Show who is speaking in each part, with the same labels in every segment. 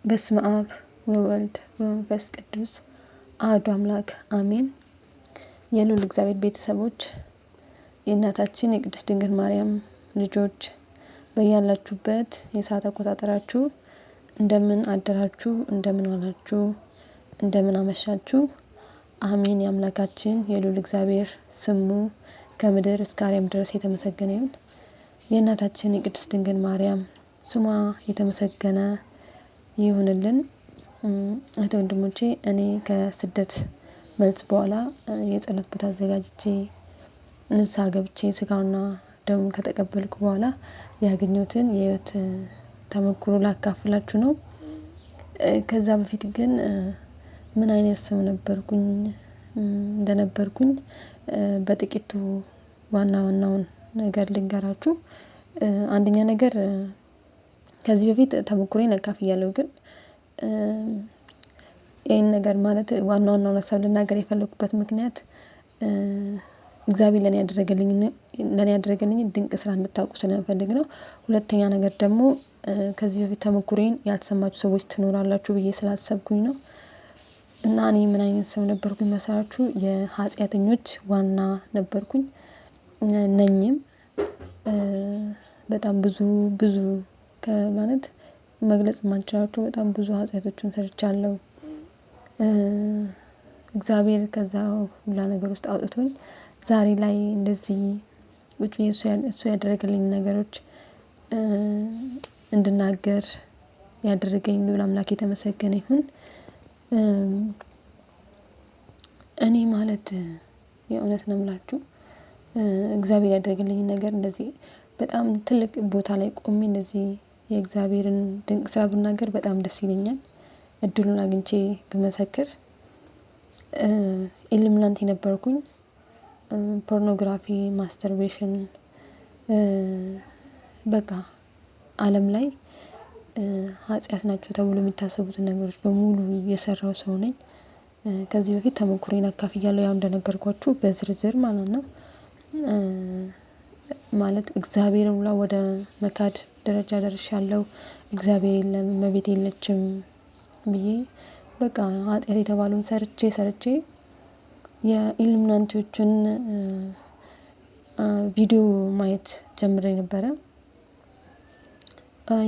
Speaker 1: በስመ አብ ወወልድ ወመንፈስ ቅዱስ አሐዱ አምላክ አሜን። የልዑል እግዚአብሔር ቤተሰቦች የእናታችን የቅድስት ድንግል ማርያም ልጆች በያላችሁበት የሰዓት አቆጣጠራችሁ እንደምን አደራችሁ፣ እንደምን ዋላችሁ፣ እንደምን አመሻችሁ። አሜን። የአምላካችን የልዑል እግዚአብሔር ስሙ ከምድር እስከ አርያም ድረስ የተመሰገነ ይሁን። የእናታችን የቅድስት ድንግል ማርያም ስሟ የተመሰገነ ይሁንልን። እህት ወንድሞቼ፣ እኔ ከስደት መልስ በኋላ የጸሎት ቦታ አዘጋጅቼ ንስሐ ገብቼ ስጋውና ደሙን ከተቀበልኩ በኋላ ያገኘሁትን የህይወት ተሞክሮ ላካፍላችሁ ነው። ከዛ በፊት ግን ምን አይነት ሰው እንደነበርኩኝ በጥቂቱ ዋናውን ነገር ልንገራችሁ። አንደኛ ነገር ከዚህ በፊት ተሞክሮዬን አካፍያለሁ፣ ግን ይሄን ነገር ማለት ዋናውን ሀሳብ ልናገር የፈለኩበት ምክንያት እግዚአብሔር ለኔ ያደረገልኝ ድንቅ ስራ እንድታውቁ ስለምፈልግ ነው። ሁለተኛ ነገር ደግሞ ከዚህ በፊት ተሞክሮዬን ያልሰማችሁ ሰዎች ትኖራላችሁ ብዬ ስላሰብኩኝ ነው። እና እኔ ምን አይነት ሰው ነበርኩኝ መሰላችሁ? የኃጢአተኞች ዋና ነበርኩኝ ነኝም። በጣም ብዙ ከማለት መግለጽ ማንችላቸው በጣም ብዙ ኃጢአቶችን ሰርቻለሁ። እግዚአብሔር ከዛ ሁላ ነገር ውስጥ አውጥቶኝ ዛሬ ላይ እንደዚህ ውጪ እሱ ያደረገልኝ ነገሮች እንድናገር ያደረገኝ ልዑል አምላክ የተመሰገነ ይሁን። እኔ ማለት የእውነት ነው የምላችሁ እግዚአብሔር ያደረገልኝ ነገር እንደዚህ በጣም ትልቅ ቦታ ላይ ቆሜ እንደዚህ የእግዚአብሔርን ድንቅ ስራ ብናገር በጣም ደስ ይለኛል። እድሉን አግኝቼ ብመሰክር ኢሉሚናንቲ ነበርኩኝ። ፖርኖግራፊ፣ ማስተርቤሽን፣ በቃ ዓለም ላይ ኃጢአት ናቸው ተብሎ የሚታሰቡትን ነገሮች በሙሉ የሰራው ሰው ነኝ። ከዚህ በፊት ተሞክሮዬን አካፍያለሁ፣ ያው እንደነገርኳችሁ በዝርዝር ማለት ነው። ማለት እግዚአብሔርን ሁላ ወደ መካድ ደረጃ ደርሻለሁ። እግዚአብሔር የለም፣ እመቤት የለችም ብዬ በቃ ኃጢአት የተባለውን ሰርቼ የኢሉሚናንቲዎችን ቪዲዮ ማየት ጀምሬ ነበረ።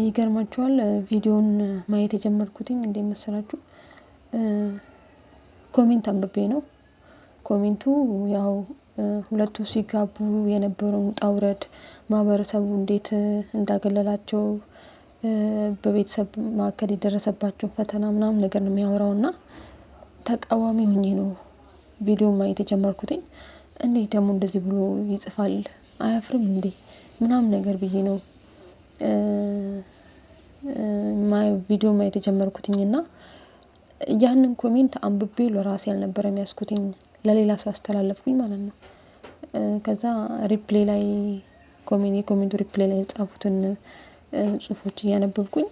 Speaker 1: ይገርማችኋል፣ ቪዲዮን ማየት የጀመርኩትኝ እንዴት መሰላችሁ? ኮሜንት አንብቤ ነው። ኮሜንቱ ያው ሁለቱ ሲጋቡ የነበረውን ውጣ ውረድ፣ ማህበረሰቡ እንዴት እንዳገለላቸው፣ በቤተሰብ መካከል የደረሰባቸው ፈተና ምናምን ነገር ነው የሚያወራውና ተቃዋሚ ሆኜ ነው ቪዲዮ ማየት የጀመርኩትኝ። እንዴት ደግሞ እንደዚህ ብሎ ይጽፋል አያፍርም እንዴ ምናምን ነገር ብዬ ነው ቪዲዮ ማየት የጀመርኩትኝና ያንን ኮሜንት አንብቤ ለራሴ አልነበረም ያስኩትኝ፣ ለሌላ ሰው አስተላለፍኩኝ ማለት ነው። ከዛ ሪፕሌይ ላይ ኮሜንቱ ሪፕሌይ ላይ የጻፉትን ጽሁፎች እያነበብኩኝ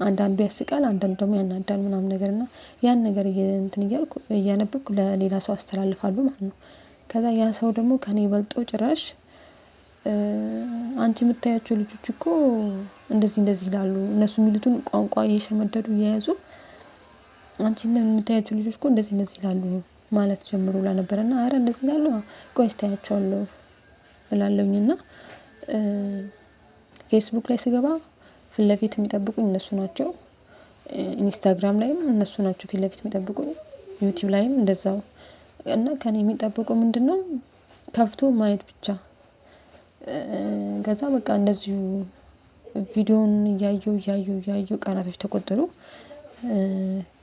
Speaker 1: አንዳንዱ ያስቃል፣ አንዳንዱ ደግሞ ያናዳል ምናምን ነገርና ያን ነገር እያልኩ እያነበብኩ ለሌላ ሰው አስተላልፋለሁ ማለት ነው። ከዛ ያ ሰው ደግሞ ከኔ በልጦ ጭራሽ አንቺ የምታያቸው ልጆች እኮ እንደዚህ ይላሉ፣ እነሱ የሚሉትን ቋንቋ እየሸመደዱ እየያዙ አንቺ የምታያቸው ልጆች እኮ እንደዚህ ይላሉ ማለት ጀምሮ ነበርና አረ እንደዚህ ይላሉ ቆይ እስታያቸዋለሁ እላለሁኝና ፌስቡክ ላይ ስገባ ፊት ለፊት የሚጠብቁኝ እነሱ ናቸው። ኢንስታግራም ላይም እነሱ ናቸው ፊት ለፊት የሚጠብቁኝ፣ ዩቲዩብ ላይም እንደዛው። እና ከኔ የሚጠብቀው ምንድነው? ከፍቶ ማየት ብቻ። ከዛ በቃ እንደዚሁ ቪዲዮን እያየሁ ቀናቶች ተቆጠሩ።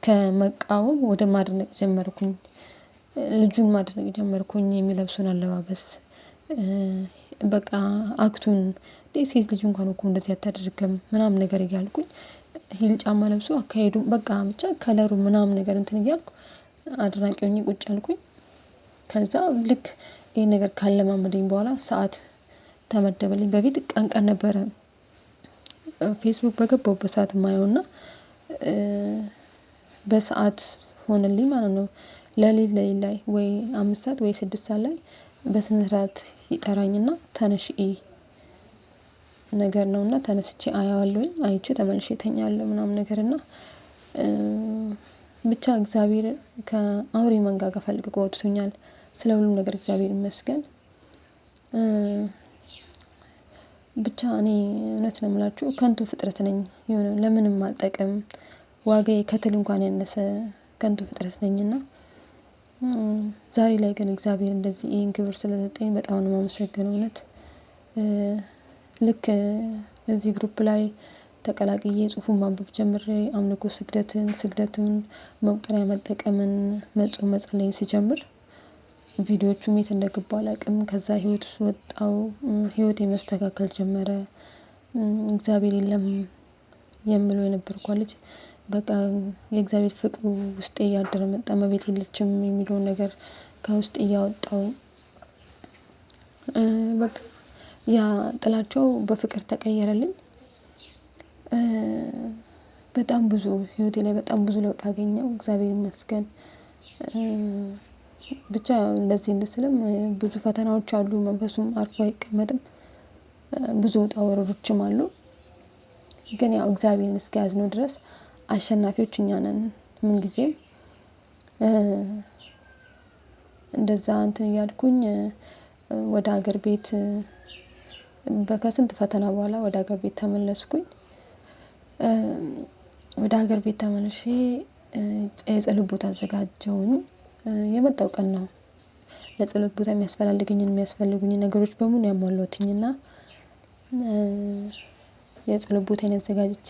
Speaker 1: ከመቃወም ወደ ማድነቅ ጀመርኩኝ። ልጁን ማድነቅ ጀመርኩኝ፣ የሚለብሱን አለባበስ፣ በቃ አክቱን፣ ሴት ልጅ እንኳን እኮ እንደዚህ አታደርግም ምናምን ነገር እያልኩኝ፣ ሂል ጫማ ለብሶ አካሄዱ በቃ ብቻ ከለሩ ምናምን ነገር እንትን እያልኩ አድናቂ ሆኜ ቁጭ አልኩኝ። ከዛ ልክ ይሄን ነገር ካለማመደኝ በኋላ ሰዓት ተመደበልኝ። በፊት ቀን ነበረ ፌስቡክ በገባሁበት ሰዓት የማየውና በሰዓት ሆነልኝ ማለት ነው። ለሊት ላይ ወይ 5 ሰዓት ወይ 6 ሰዓት ላይ በስነ ስርዓት ይጠራኝና ተነሽ ነገር ነውና ተነስቼ አያዋለሁኝ አይቼ ተመልሼ እተኛለሁ ምናምን ነገርና ብቻ እግዚአብሔር ከአውሬ መንጋጋ ፈልጎ አውጥቶኛል። ስለ ሁሉም ነገር እግዚአብሔር ይመስገን። ብቻ እኔ እውነት ነው የምላችሁ ከንቱ ፍጥረት ነኝ። የሆነ ለምንም አልጠቅም ዋጋዬ ከትል እንኳን ያነሰ ከንቱ ፍጥረት ነኝና ዛሬ ላይ ግን እግዚአብሔር እንደዚህ ይሄን ክብር ስለሰጠኝ በጣም ነው የማመሰግነው። እውነት ልክ እዚህ ግሩፕ ላይ ተቀላቅዬ ጽሁፉን ማንበብ ጀምሬ አምልኮ ስግደቱን መቁጠሪያ መጠቀምን መጾም መጸለይን ሲጀምር ቪዲዮቹም የት እንደገቡ አላውቅም። ከዛ ህይወት ውስጥ ወጣው ህይወቴ መስተካከል ጀመረ። እግዚአብሔር የለም የምለው የነበርኩ ልጅ በቃ የእግዚአብሔር ፍቅሩ ውስጤ እያደረ መጣ። መቤት የለችም የሚለውን ነገር ከውስጥ እያወጣው በቃ ያ ጥላቸው በፍቅር ተቀየረልኝ። በጣም ብዙ ህይወቴ ላይ በጣም ብዙ ለውጥ አገኘው እግዚአብሔር ይመስገን። ብቻ እንደዚህ እንደስለም ብዙ ፈተናዎች አሉ መንፈሱም አርፎ አይቀመጥም። ብዙ ውጣ ወረዶችም አሉ። ግን ያው እግዚአብሔርን እስከያዝነው ድረስ አሸናፊዎች እኛ ነን። ምን ጊዜም እንደዛ እንትን እያልኩኝ ወደ ሀገር ቤት በከስንት ፈተና በኋላ ወደ ሀገር ቤት ተመለስኩኝ። ወደ ሀገር ቤት ተመልሼ የጸሎት ቦታ አዘጋጀሁኝ። የመጣው ቀን ነው ለጸሎት ቦታ የሚያስፈልጉኝ ነገሮች በሙሉ ያሟላሁትኝና የጸሎት ቦታዬን አዘጋጅቼ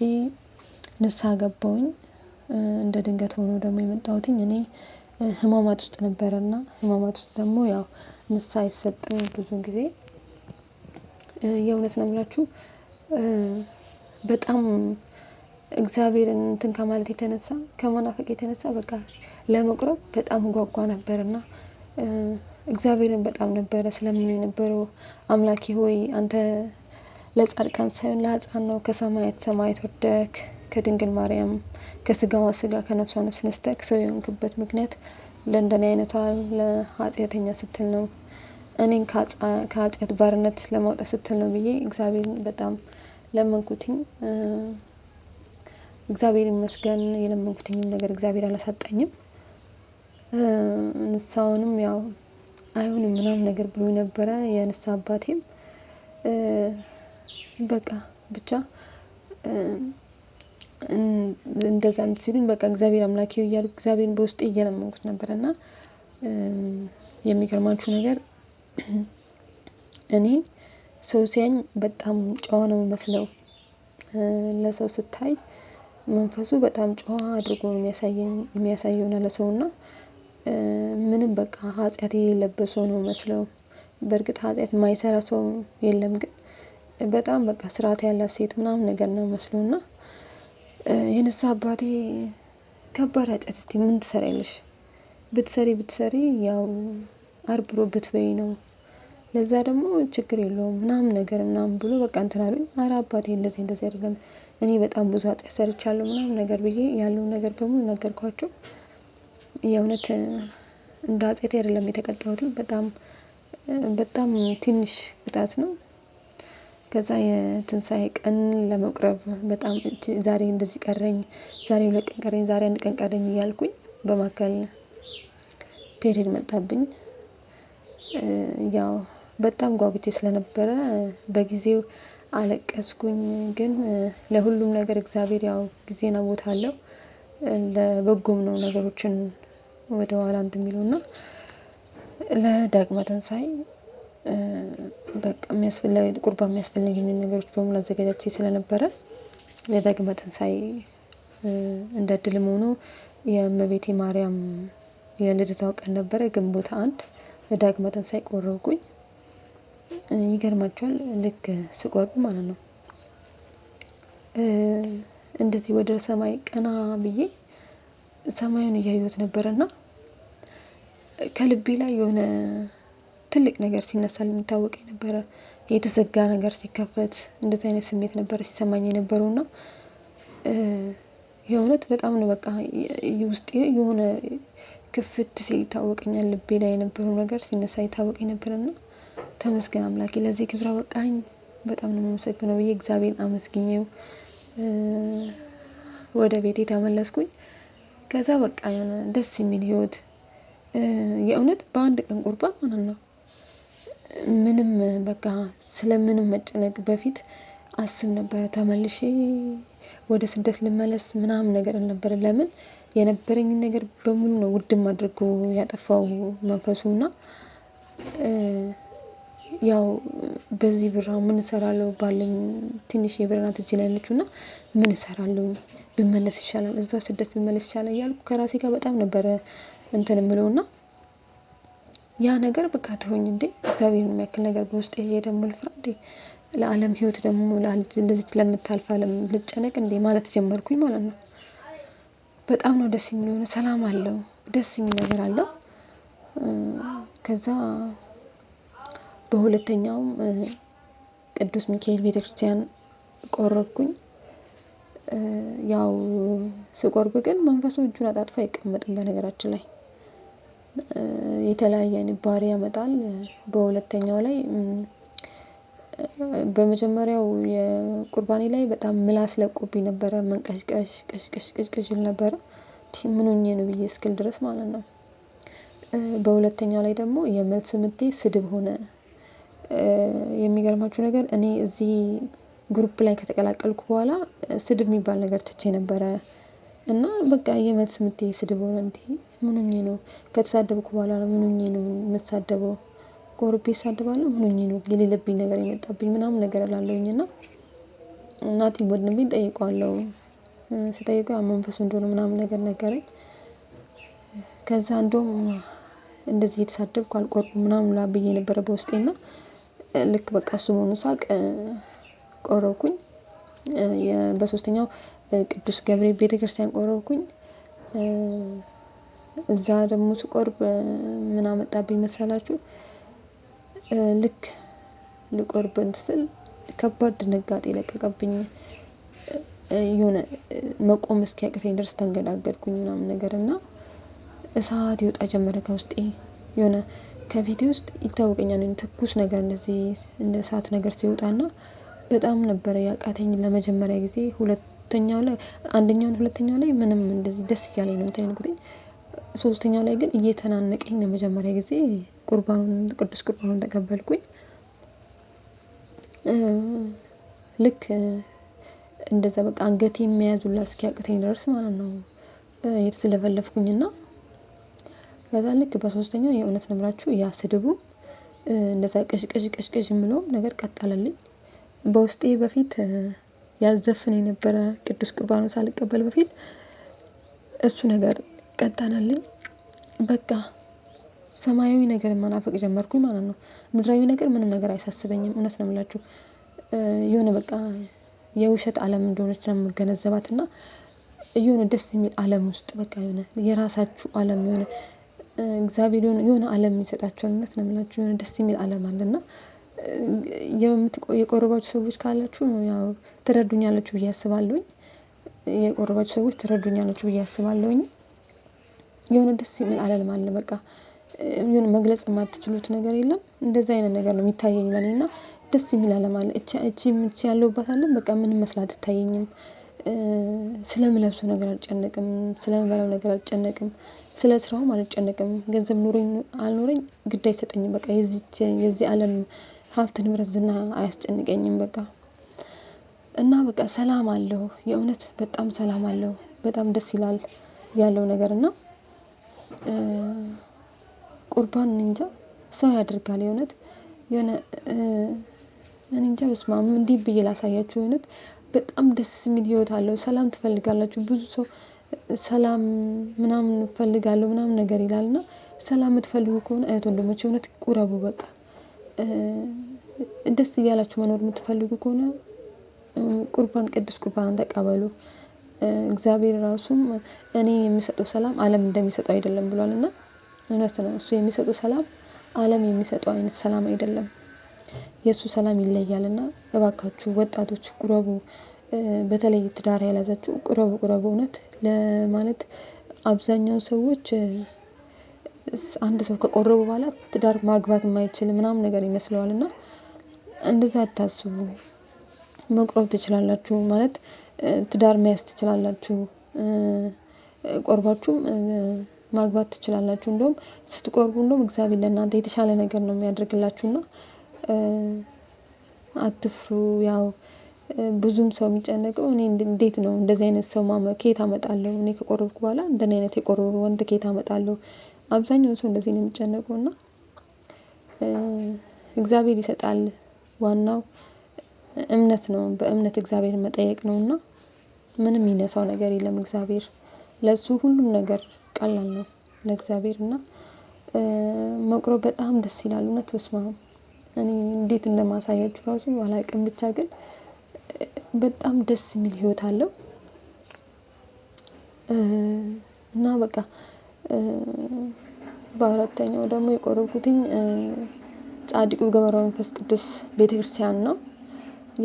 Speaker 1: ንስሐ ገባሁኝ። እንደ ድንገት ሆኖ ደግሞ የመጣሁትኝ እኔ ህማማት ውስጥ ነበርና ህማማት ውስጥ ደግሞ ያው ንስሐ አይሰጥም ብዙ ጊዜ። የእውነት ነው የምላችሁ በጣም እግዚአብሔርን እንትን ከማለት የተነሳ ከመናፈቅ የተነሳ በቃ ለመቁረብ በጣም ጓጓ ነበርና እግዚአብሔርን በጣም ነበረ ስለምን የነበረው አምላኬ ሆይ አንተ ለጻድቃን ሳይሆን ለሕፃን ነው ከሰማያት ሰማያት ወርደክ ከድንግል ማርያም ከስጋዋ ስጋ ከነፍሷ ነፍስ ነስተክ ሰው የሆንክበት ምክንያት ለእንደኔ አይነቷ ለኃጢአተኛ ስትል ነው። እኔን ከኃጢአት ባርነት ለማውጣት ስትል ነው ብዬ እግዚአብሔርን በጣም ለመንኩትኝ። እግዚአብሔር ይመስገን የለመንኩትኝ ነገር እግዚአብሔር አላሳጣኝም። ንስሐውንም ያው አይሆንም ምናምን ነገር ብሎ ነበረ የንስሐ አባቴም በቃ ብቻ እንደዛ ሲሉኝ በቃ እግዚአብሔር አምላኬ እያልኩ እግዚአብሔርን በውስጤ እየለመንኩት ነበርና የሚገርማችሁ ነገር እኔ ሰው ሲያኝ በጣም ጨዋ ነው የምመስለው። ለሰው ስታይ መንፈሱ በጣም ጨዋ አድርጎ ነው የሚያሳየው ለሰውና ምንም በቃ ኃጢአት የሌለበት ሰው ነው መስለው። በእርግጥ ኃጢአት የማይሰራ ሰው የለም ግን በጣም በቃ ስርዓት ያላት ሴት ምናምን ነገር ነው መስሎና የንስሐ አባቴ ከባድ ኃጢአት እስቲ ምን ትሰሪያለሽ? ብትሰሪ ያው አርብሮ ብትበይ ነው ለዛ ደግሞ ችግር የለውም ምናምን ነገር ምናምን ብሎ በቃ እንትን አሉኝ። ኧረ አባቴ እንደዚህ አይደለም እኔ በጣም ብዙ ኃጢአት ሰርቻለሁ ምናምን ነገር ብዬ ያለውን ነገር በሙሉ ነገርኳቸው። የእውነት እንደ ኃጢአቴ አይደለም የተቀጣሁት በጣም ትንሽ ቅጣት ነው። ከዛ የትንሳኤ ቀን ለመቁረብ በጣም ዛሬ እንደዚህ ቀረኝ ዛሬ 2 ቀን ቀረኝ ዛሬ 1 ቀን ቀረኝ እያልኩኝ በማከል ፔሬድ መጣብኝ። ያው በጣም ጓጉቼ ስለነበረ በጊዜው አለቀስኩኝ። ግን ለሁሉም ነገር እግዚአብሔር ያው ጊዜና ቦታ አለው። ለበጎም ነው ነገሮችን ወደ ኋላ እንትን የሚለውና ለዳግመ ትንሳኤ በቃ ቁርባን የሚያስፈልጉኝ ነገሮች በሙሉ አዘጋጅቼ ስለነበረ ለዳግመ ትንሳኤ እንደ እድልም ሆኖ የእመቤቴ ማርያም የልደታው ቀን ነበረ ግንቦት 1 ለዳግመ ትንሳኤ ቆረብኩኝ። ይገርማችኋል ልክ ስቆርብ ማለት ነው እንደዚህ ወደ ሰማይ ቀና ብዬ ሰማዩን እያየሁት ነበርና ከልቤ ላይ የሆነ ትልቅ ነገር ሲነሳልኝ ታወቀኝ ነበር። የተዘጋ ነገር ሲከፈት እንደዚህ አይነት ስሜት ነበር ሲሰማኝ የነበረውና የእውነት በጣም ነው በቃ ውስጤ የሆነ ክፍት ሲል ታወቀኛል። ልቤ ላይ የነበረው ነገር ሲነሳ ይታወቀኝ ነበርና ተመስገን አምላኬ ለዚህ ክብር አበቃኝ በጣም ነው የማመሰግነው ብዬ እግዚአብሔርን አመስግኜው ወደ ቤቴ ተመለስኩኝ። ከዛ በቃ የሆነ ደስ የሚል ህይወት የእውነት በአንድ ቀን ቁርባን ማለት ነው። ምንም በቃ ስለምንም መጨነቅ በፊት አስብ ነበር ተመልሼ ወደ ስደት ልመለስ ምናምን ነገር አልነበረ። ለምን የነበረኝን ነገር በሙሉ ነው ውድም አድርጎ ያጠፋው መንፈሱና ያው በዚህ ብር ምን እሰራለሁ ባለኝ ትንሽ የብር ናት እጄ ላይ ያለችውና ምን እሰራለሁ ብመለስ ይሻላል እዛው ስደት ብመለስ ይሻላል እያልኩ ከራሴ ጋር በጣም ነበረ እንትን የምለውና ያ ነገር በቃ ተወኝ እንዴ እግዚአብሔርን የሚያክል ነገር በውስጤ ይዤ ደግሞ ልፍራ እንዴ ለዓለም ህይወት ደግሞ ለዚህ ለምታልፍ ዓለም ልጨነቅ እንዴ ማለት ጀመርኩኝ ማለት ነው። በጣም ነው ደስ የሚለው ሰላም አለው ደስ የሚል ነገር አለው። ከዛ በሁለተኛውም ቅዱስ ሚካኤል ቤተክርስቲያን ቆረብኩኝ። ያው ስቆርብ ግን መንፈሱ እጁን አጣጥፎ አይቀመጥም በነገራችን ላይ የተለያየ አይነት ባህሪ ያመጣል። በሁለተኛው ላይ በመጀመሪያው የቁርባኔ ላይ በጣም ምላስ ለቆብኝ ነበረ መንቀሽቀሽ ቀሽቀሽ ነበረ ምን ሆኜ ነው ብዬ እስክል ድረስ ማለት ነው። በሁለተኛው ላይ ደግሞ የመልስ ምቴ ስድብ ሆነ። የሚገርማችሁ ነገር እኔ እዚህ ግሩፕ ላይ ከተቀላቀልኩ በኋላ ስድብ የሚባል ነገር ትቼ ነበረ እና በቃ የመልስ ምቴ ስድብ ሆነ እንዴ ምን ሆኜ ነው ከተሳደብኩ በኋላ ምን ሆኜ ነው የምሳደበው ቆርቤ እሳደባለሁ ምን ሆኜ ነው የሌለብኝ ነገር የመጣብኝ ምናምን ነገር እላለሁኝና እናቴ ወንድሜን ጠይቀዋለሁ ስጠይቀው መንፈሱ እንደሆነ ምናምን ነገር ነገረኝ። ከዛ እንደውም እንደዚህ የተሳደብኩ አልቆርብም ምናምን ብዬ ነበር በውስጤና ልክ በቃ እሱ መሆኑን ሳቅ ቆረብኩኝ። በሶስተኛው ቅዱስ ገብርኤል ቤተክርስቲያን ቆረብኩኝ። እዛ ደግሞ ስቆርብ ምን አመጣብኝ መሰላችሁ? ልክ ልቆርብ ስል ከባድ ድንጋጤ ለቀቀብኝ። የሆነ መቆም እስኪያቅተኝ ድረስ ተንገዳገድኩኝ ምናምን ነገር እና እሳት ይወጣ ጀመረ ከውስጤ የሆነ ከፊቴ ውስጥ ይታወቀኛል ትኩስ ነገር እንደዚህ እንደ እሳት ነገር ሲወጣና በጣም ነበር ያቃተኝ ለመጀመሪያ ጊዜ። ሁለተኛው ላይ አንደኛው ሁለተኛው ላይ ምንም እንደዚህ ደስ እያለኝ ነው እንትን ያልኩት። ሶስተኛው ላይ ግን እየተናነቀኝ ለመጀመሪያ ጊዜ ቁርባኑን ቅዱስ ቁርባኑን ተቀበልኩኝ። ልክ እንደዛ በቃ አንገቴን መያዝ ሁላ እስኪያቅተኝ ድረስ ማለት ነው የተለፈለፍኩኝና ከዛ ልክ በሶስተኛው የእውነት ነግራችሁ ያስድቡ እንደዛ ቀሽቀሽ የምለው ነገር ቀጣለልኝ። በውስጤ በፊት ያዘፍን የነበረ ቅዱስ ቁርባኑን ሳልቀበል በፊት እሱ ነገር ቀጣለልኝ። በቃ ሰማያዊ ነገር መናፈቅ ጀመርኩኝ ማለት ነው። ምድራዊ ነገር ምንም ነገር አይሳስበኝም እውነት ነው የምላችሁ። የሆነ በቃ የውሸት ዓለም እንደሆነች ነው የምገነዘባትና የሆነ ደስ የሚል ዓለም ውስጥ በቃ የሆነ የራሳችሁ ዓለም የሆነ እግዚአብሔር የሆነ ዓለም የሚሰጣችሁ እውነት ነው የምላችሁ የሆነ ደስ የሚል ዓለም አለና የቆረባችሁ ሰዎች ካላችሁ ያው ትረዱኛላችሁ ብዬ አስባለሁኝ። የቆረባችሁ ሰዎች ትረዱኛላችሁ ብዬ አስባለሁኝ። የሆነ ደስ የሚል ዓለም አለ በቃ የሆነ መግለጽ የማትችሉት ነገር የለም እንደዛ አይነት ነገር ነው የሚታየኝ ለኔና ደስ የሚል ዓለም አለ። እቺ ያለውባት ዓለም በቃ ምንም መስላ አትታየኝም። ስለምለብሰው ነገር አልጨነቅም ስለምበላው ነገር አልጨነቅም ስለ ስራውም አልጨነቅም ገንዘብ ኑሮኝ አልኖረኝ ግድ አይሰጠኝም በቃ የዚህ ዓለም ሀብት ንብረት ዝና አያስጨንቀኝም በቃ። እና በቃ ሰላም አለው የእውነት በጣም ሰላም አለው በጣም ደስ ይላል ያለው ነገርና ቁርባን እንጃ ሰው ያደርጋል የእውነት የሆነ እኔ እንጃ በስመአብ እንዲህ ብዬ ላሳያችሁ የእውነት በጣም ደስ የሚል ህይወት አለው። ሰላም ትፈልጋላችሁ ብዙ ሰው ሰላም ምናምን ፈልጋለሁ ምናምን ነገር ይላልና ሰላም የምትፈልጉ ከሆነ እህት ወንድሞቼ እውነት ቁረቡ በቃ። ደስ እያላችሁ መኖር የምትፈልጉ ከሆነ ቁርባን ቅዱስ ቁርባን ተቀበሉ። እግዚአብሔር ራሱም እኔ የሚሰጠው ሰላም ዓለም እንደሚሰጠው አይደለም ብሏልና እውነት ነው። እሱ የሚሰጠው ሰላም ዓለም የሚሰጠው አይነት ሰላም አይደለም። የሱ ሰላም ይለያልና እባካችሁ ወጣቶች ቁረቡ። በተለይ ትዳር ያላዛችሁ ቁረቡ እውነት ለማለት አብዛኛው ሰዎች አንድ ሰው ከቆረቡ በኋላ ትዳር ማግባት የማይችል ምናምን ነገር ይመስለዋልና እንደዛ አታስቡ። መቁረብ ትችላላችሁ ማለት ትዳር መያዝ ትችላላችሁ። ቆርባችሁም ማግባት ትችላላችሁ። እንደውም ስትቆርቡ እንደውም እግዚአብሔር ለእናንተ የተሻለ ነገር ነው የሚያደርግላችሁና አትፍሩ። ያው ብዙም ሰው የሚጨነቀው እኔ እንዴት ነው እንደዚህ አይነት ሰው ከየት አመጣለሁ? እኔ ከቆረብኩ በኋላ እንደኔ አይነት የቆረበ ወንድ ከየት አመጣለሁ? አብዛኛው ሰው እንደዚህ ነው የሚጨነቀውና እግዚአብሔር ይሰጣል። ዋናው እምነት ነው። በእምነት እግዚአብሔር መጠየቅ ነውና ምንም የሚነሳው ነገር የለም። እግዚአብሔር ለሱ ሁሉም ነገር ቀላል ነው ለእግዚአብሔር እና መቁረብ በጣም ደስ ይላል። እውነት በስመአብ እኔ እንዴት እንደማሳያችሁ ራሱ አላውቅም። ብቻ ግን በጣም ደስ የሚል ህይወት አለው እና በቃ በአራተኛው ደግሞ የቆረብኩትኝ ጻድቁ ገብረ መንፈስ ቅዱስ ቤተክርስቲያን ነው።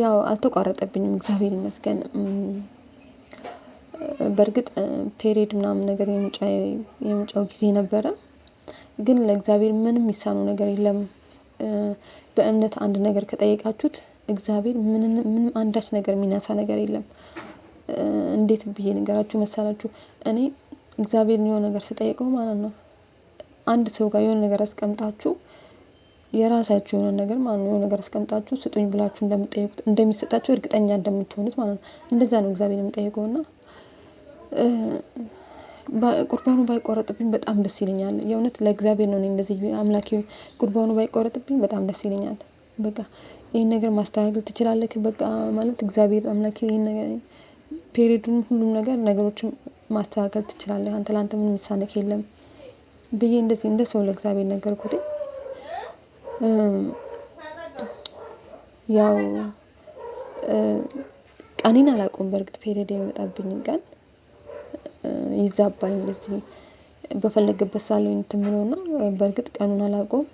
Speaker 1: ያው አልተቋረጠብኝም እግዚአብሔር ይመስገን። በርግጥ ፔሪድ ምናምን ነገር የምጫው ጊዜ ነበረ። ግን ለእግዚአብሔር ምንም የሚሳነው ነገር የለም። በእምነት አንድ ነገር ከጠየቃችሁት እግዚአብሔር ምንም አንዳች ነገር የሚነሳ ነገር የለም። እንዴት ብዬ ነገራችሁ መሰላችሁ? እኔ እግዚአብሔርን የሆነ ነገር ስጠይቀው ማለት ነው አንድ ሰው ጋር የሆነ ነገር አስቀምጣችሁ የራሳችሁ የሆነ ነገር ማለት ነው የሆነ ነገር አስቀምጣችሁ ስጡኝ ብላችሁ እንደምትጠይቁት እንደሚሰጣችሁ እርግጠኛ እንደምትሆኑት ማለት ነው። እንደዛ ነው እግዚአብሔር የሚጠይቀውና ቁርባኑ ባይቆረጥብኝ በጣም ደስ ይለኛል። የእውነት ለእግዚአብሔር ነው እንደዚህ አምላኬ ቁርባኑ ባይቆረጥብኝ በጣም ደስ ይለኛል። በቃ ይሄን ነገር ማስተካከል ትችላለህ በቃ ማለት እግዚአብሔር አምላኬ ይሄን ነገር ፔሪዱን ሁሉም ነገሮችን ማስተካከል ትችላለህ አንተ ላንተ ምንም የሚሳነክ የለም ብዬ እንደዚህ እንደ ሰው ለእግዚአብሔር ነገርኩት። ያው ቀኔን አላውቀውም። በርግጥ ፔሪድ የሚመጣብኝ ቀን ይዛባል እንደዚህ በፈለገበት ሰዓት ላይ እንትምነውና በርግጥ ቀኑን አላውቀውም።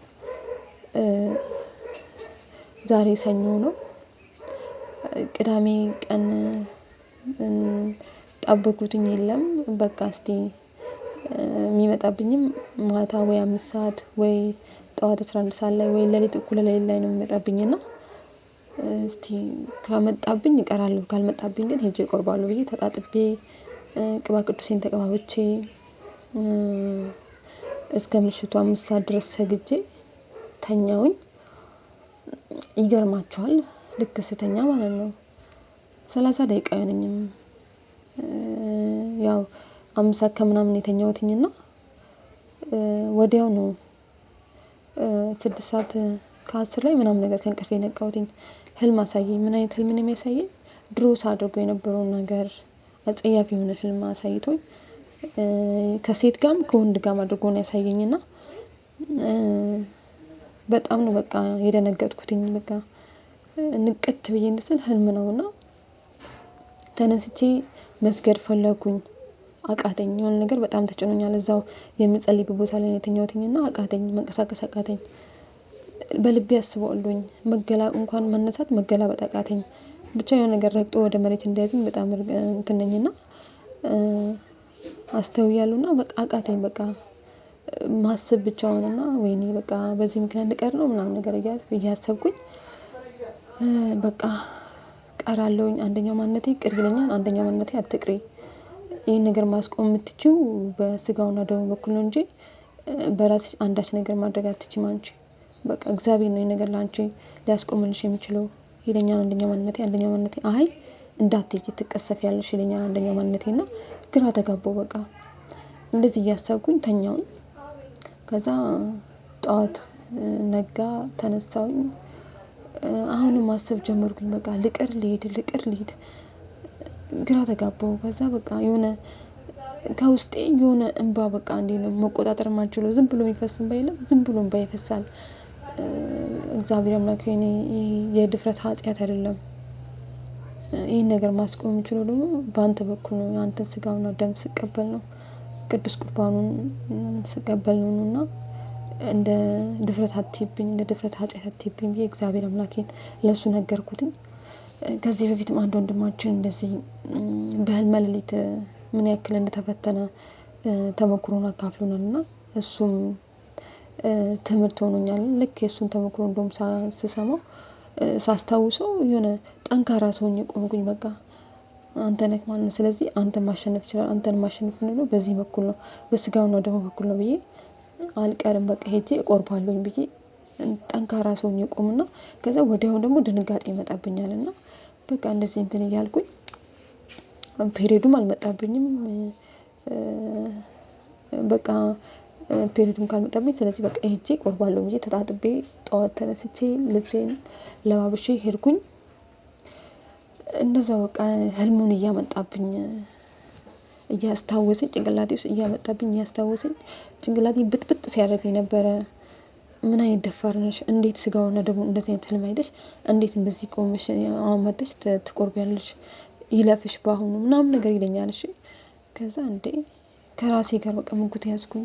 Speaker 1: ዛሬ ሰኞ ነው። ቅዳሜ ቀን ጠብቁትኝ የለም በቃ እስቲ የሚመጣብኝም ማታ ወይ 5 ሰዓት ወይ ጠዋት 11 ሰዓት ላይ ወይ ለሊት እኩለ ሌሊት ላይ ነው የሚመጣብኝና እስቲ ከመጣብኝ እቀራለሁ ካልመጣብኝ ግን ሄጄ እቆርባለሁ ብዬ ተጣጥቤ ቅባ ቅዱሴን ተቀባብቼ እስከ ምሽቱ 5 ሰዓት ድረስ ሰግጄ ተኛውኝ። ይገርማችኋል ልክ ስተኛ ማለት ነው 30 ደቂቃ አይሆነኝም። ያው 5 ሰዓት ከምናምን የተኛሁትኝና ወዲያው ነው 6 ሰዓት ከ10 ላይ ምናምን ነገር ከእንቅልፌ ነቃሁትኝ። ህልም አሳየኝ። ምን አይነት ህልም ነው የሚያሳየኝ? ድሮ ሳደርገው የነበረውን ነገር አጸያፊ የሆነ ህልም አሳይቶኝ ከሴት ጋርም ከወንድ ጋርም አድርጎ ነው ያሳየኝና በጣም ነው በቃ የደነገጥኩትኝ። በቃ ንቅት ብዬ እንደስል ህልም ነውና ተነስቼ መስገድ ፈለኩኝ። አቃተኝ። የሆነ ነገር በጣም ተጭኖኛል። እዛው የምጸልይበት ቦታ ላይ የተኛሁትኝና አቃተኝ፣ መንቀሳቀስ አቃተኝ። በልቤ አስበውልኝ እንኳን መነሳት መገላበጥ አቃተኝ። ብቻ የሆነ ነገር ረግጦ ወደ መሬት እንዳይዝም በጣም እንትን ነኝና አስተውያለሁና በቃ አቃተኝ። በቃ ማሰብ ብቻ ሆነና ወይኔ በቃ በዚህ ምክንያት ልቀር ነው ምናምን ነገር እያሰብኩኝ በቃ ቀራለሁኝ። አንደኛው ማንነቴ ቅር ይለኛል፣ አንደኛው ማንነቴ አትቅሪ። ይሄን ነገር ማስቆም የምትችይው በስጋውና ደሙ በኩል ነው እንጂ በራስሽ አንዳች ነገር ማድረግ አትችይም አንቺ። በቃ እግዚአብሔር ነው ይሄን ነገር ላንቺ ሊያስቆምልሽ የሚችለው ይለኛል አንደኛው ማንነቴ። አይ እንዳትሄጂ ትቀሰፊያለሽ ይለኛል አንደኛው ማንነቴና ግራ ተጋባው። በቃ እንደዚህ እያሰብኩኝ ተኛውኝ። ከዛ ጠዋት ነጋ፣ ተነሳውኝ። አሁንም ማሰብ ጀመርኩኝ። በቃ ልቅር ልሂድ ግራ ተጋባው። ከዛ በቃ የሆነ ከውስጤ የሆነ እንባ በቃ እንዴት ነው መቆጣጠር ማልችለው ዝም ብሎ የሚፈስ እንባ የለም፣ ዝም ብሎ እንባ ይፈሳል። እግዚአብሔር አምላክ እኔ የድፍረት ኃጢአት አይደለም። ይሄን ነገር ማስቆም የምችለው ደግሞ በአንተ በኩል ነው። አንተ ስጋውና ደም ስቀበል ነው፣ ቅዱስ ቁርባኑን ስቀበል ነውና እንደ ድፍረት አትይብኝ፣ እንደ ድፍረት ኃጢአት አትይብኝ ብዬ እግዚአብሔር አምላኬን ለሱ ነገርኩትኝ። ከዚህ በፊትም አንድ ወንድማችን እንደዚህ በህልመ ሌሊት ምን ያክል እንደተፈተነ ተመክሮን አካፍሎናልና እሱም ትምህርት ሆኖኛል። ልክ የሱን ተመክሮ እንደውም ስሰማው ሳስታውሰው የሆነ ጠንካራ ሰው ሆኜ ቆምኩኝ። በቃ አንተ ነህ ማለት ነው። ስለዚህ አንተ ማሸነፍ ይችላል። አንተን ማሸነፍ ነው በዚህ በኩል ነው በስጋውና ደግሞ በኩል ነው ብዬ አልቀርም። በቃ ሄጄ እቆርባለሁኝ ብዬ ጠንካራ ሰው ሆኜ ቆምና ከዛ ወዲያው ደግሞ ድንጋጤ ይመጣብኛልና በቃ እንደዚህ እንትን እያልኩኝ ፔሪዱም አልመጣብኝም። በቃ ፔሪዱም ካልመጣብኝ ስለዚህ በቃ ሄጄ እቆርባለሁ ብዬ ተጣጥቤ ጠዋት ተነስቼ ልብሴን ለባብሼ ሄድኩኝ። እንደዛ በቃ ህልሙን እያመጣብኝ እያስታወሰኝ ጭንቅላቴ ውስጥ እያመጣብኝ እያስታወሰኝ ጭንቅላቴ ብጥብጥ ሲያደርገኝ ነበረ። ምን አይነት ደፋር ነሽ? እንዴት ስጋውና ደግሞ እንደዚህ አይነት ህልም አይተሽ እንዴት እንደዚህ ቆመሽ አሁን መጥተሽ ትቆርቢያለሽ? ይለፍሽ በአሁኑ ምናምን ነገር ይለኛል። እሺ ከዛ እንዴ ከራሴ ጋር በቃ ሙግት ያዝኩኝ።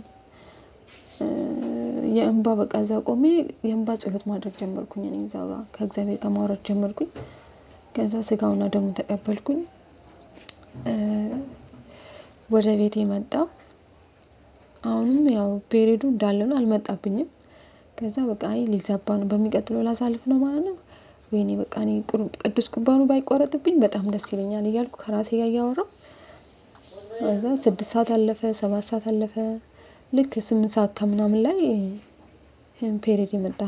Speaker 1: የእንባ በቃ እዛ ቆሜ የእንባ ጸሎት ማድረግ ጀመርኩኝ። እኔ እዛ ጋር ከእግዚአብሔር ጋር ማውራት ጀመርኩኝ። ከዛ ስጋውና ደግሞ ተቀበልኩኝ። ወደ ቤቴ መጣ። አሁንም ያው ፔሪዱ እንዳለ ነው አልመጣብኝም። ከዛ በቃ አይ ሊዛባ ነው በሚቀጥለው ላሳልፍ ነው ማለት ነው። ወይኔ በቃ እኔ ቅዱስ ቁርባኑ ባይቆረጥብኝ በጣም ደስ ይለኛል እያልኩ ከራሴ ጋር እያወራሁ ከዛ 6 ሰዓት አለፈ 7 ሰዓት አለፈ። ልክ 8 ሰዓት ከምናምን ላይ ፔሪድ መጣ።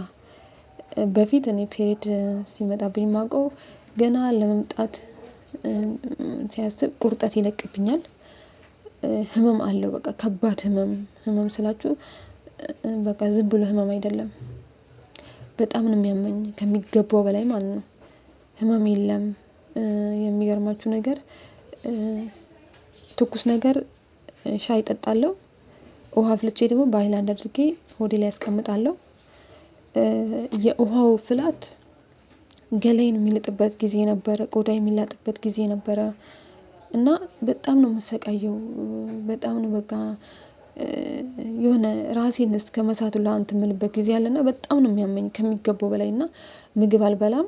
Speaker 1: በፊት እኔ ፔሪድ ሲመጣብኝ ማውቀው ገና ለመምጣት ሲያስብ ቁርጠት ይለቅብኛል። ህመም አለው በቃ ከባድ ህመም ስላችሁ በቃ ዝም ብሎ ህመም አይደለም። በጣም ነው የሚያመኝ ከሚገባው በላይ ማለት ነው። ህመም የለም። የሚገርማችሁ ነገር ትኩስ ነገር ሻይ እጠጣለሁ። ውሃ አፍልቼ ደግሞ በሃይላንድ አድርጌ ሆዴ ላይ አስቀምጣለሁ። የውሃው ፍላት ገላዬን የሚልጥበት ጊዜ ነበረ፣ ቆዳዬ የሚላጥበት ጊዜ ነበረ እና በጣም ነው የምሰቃየው። በጣም ነው በቃ የሆነ ራሴን እስከመሳት ሁላ እንትን የምልበት ጊዜ አለና በጣም ነው የሚያመኝ ከሚገባው በላይና ምግብ አልበላም።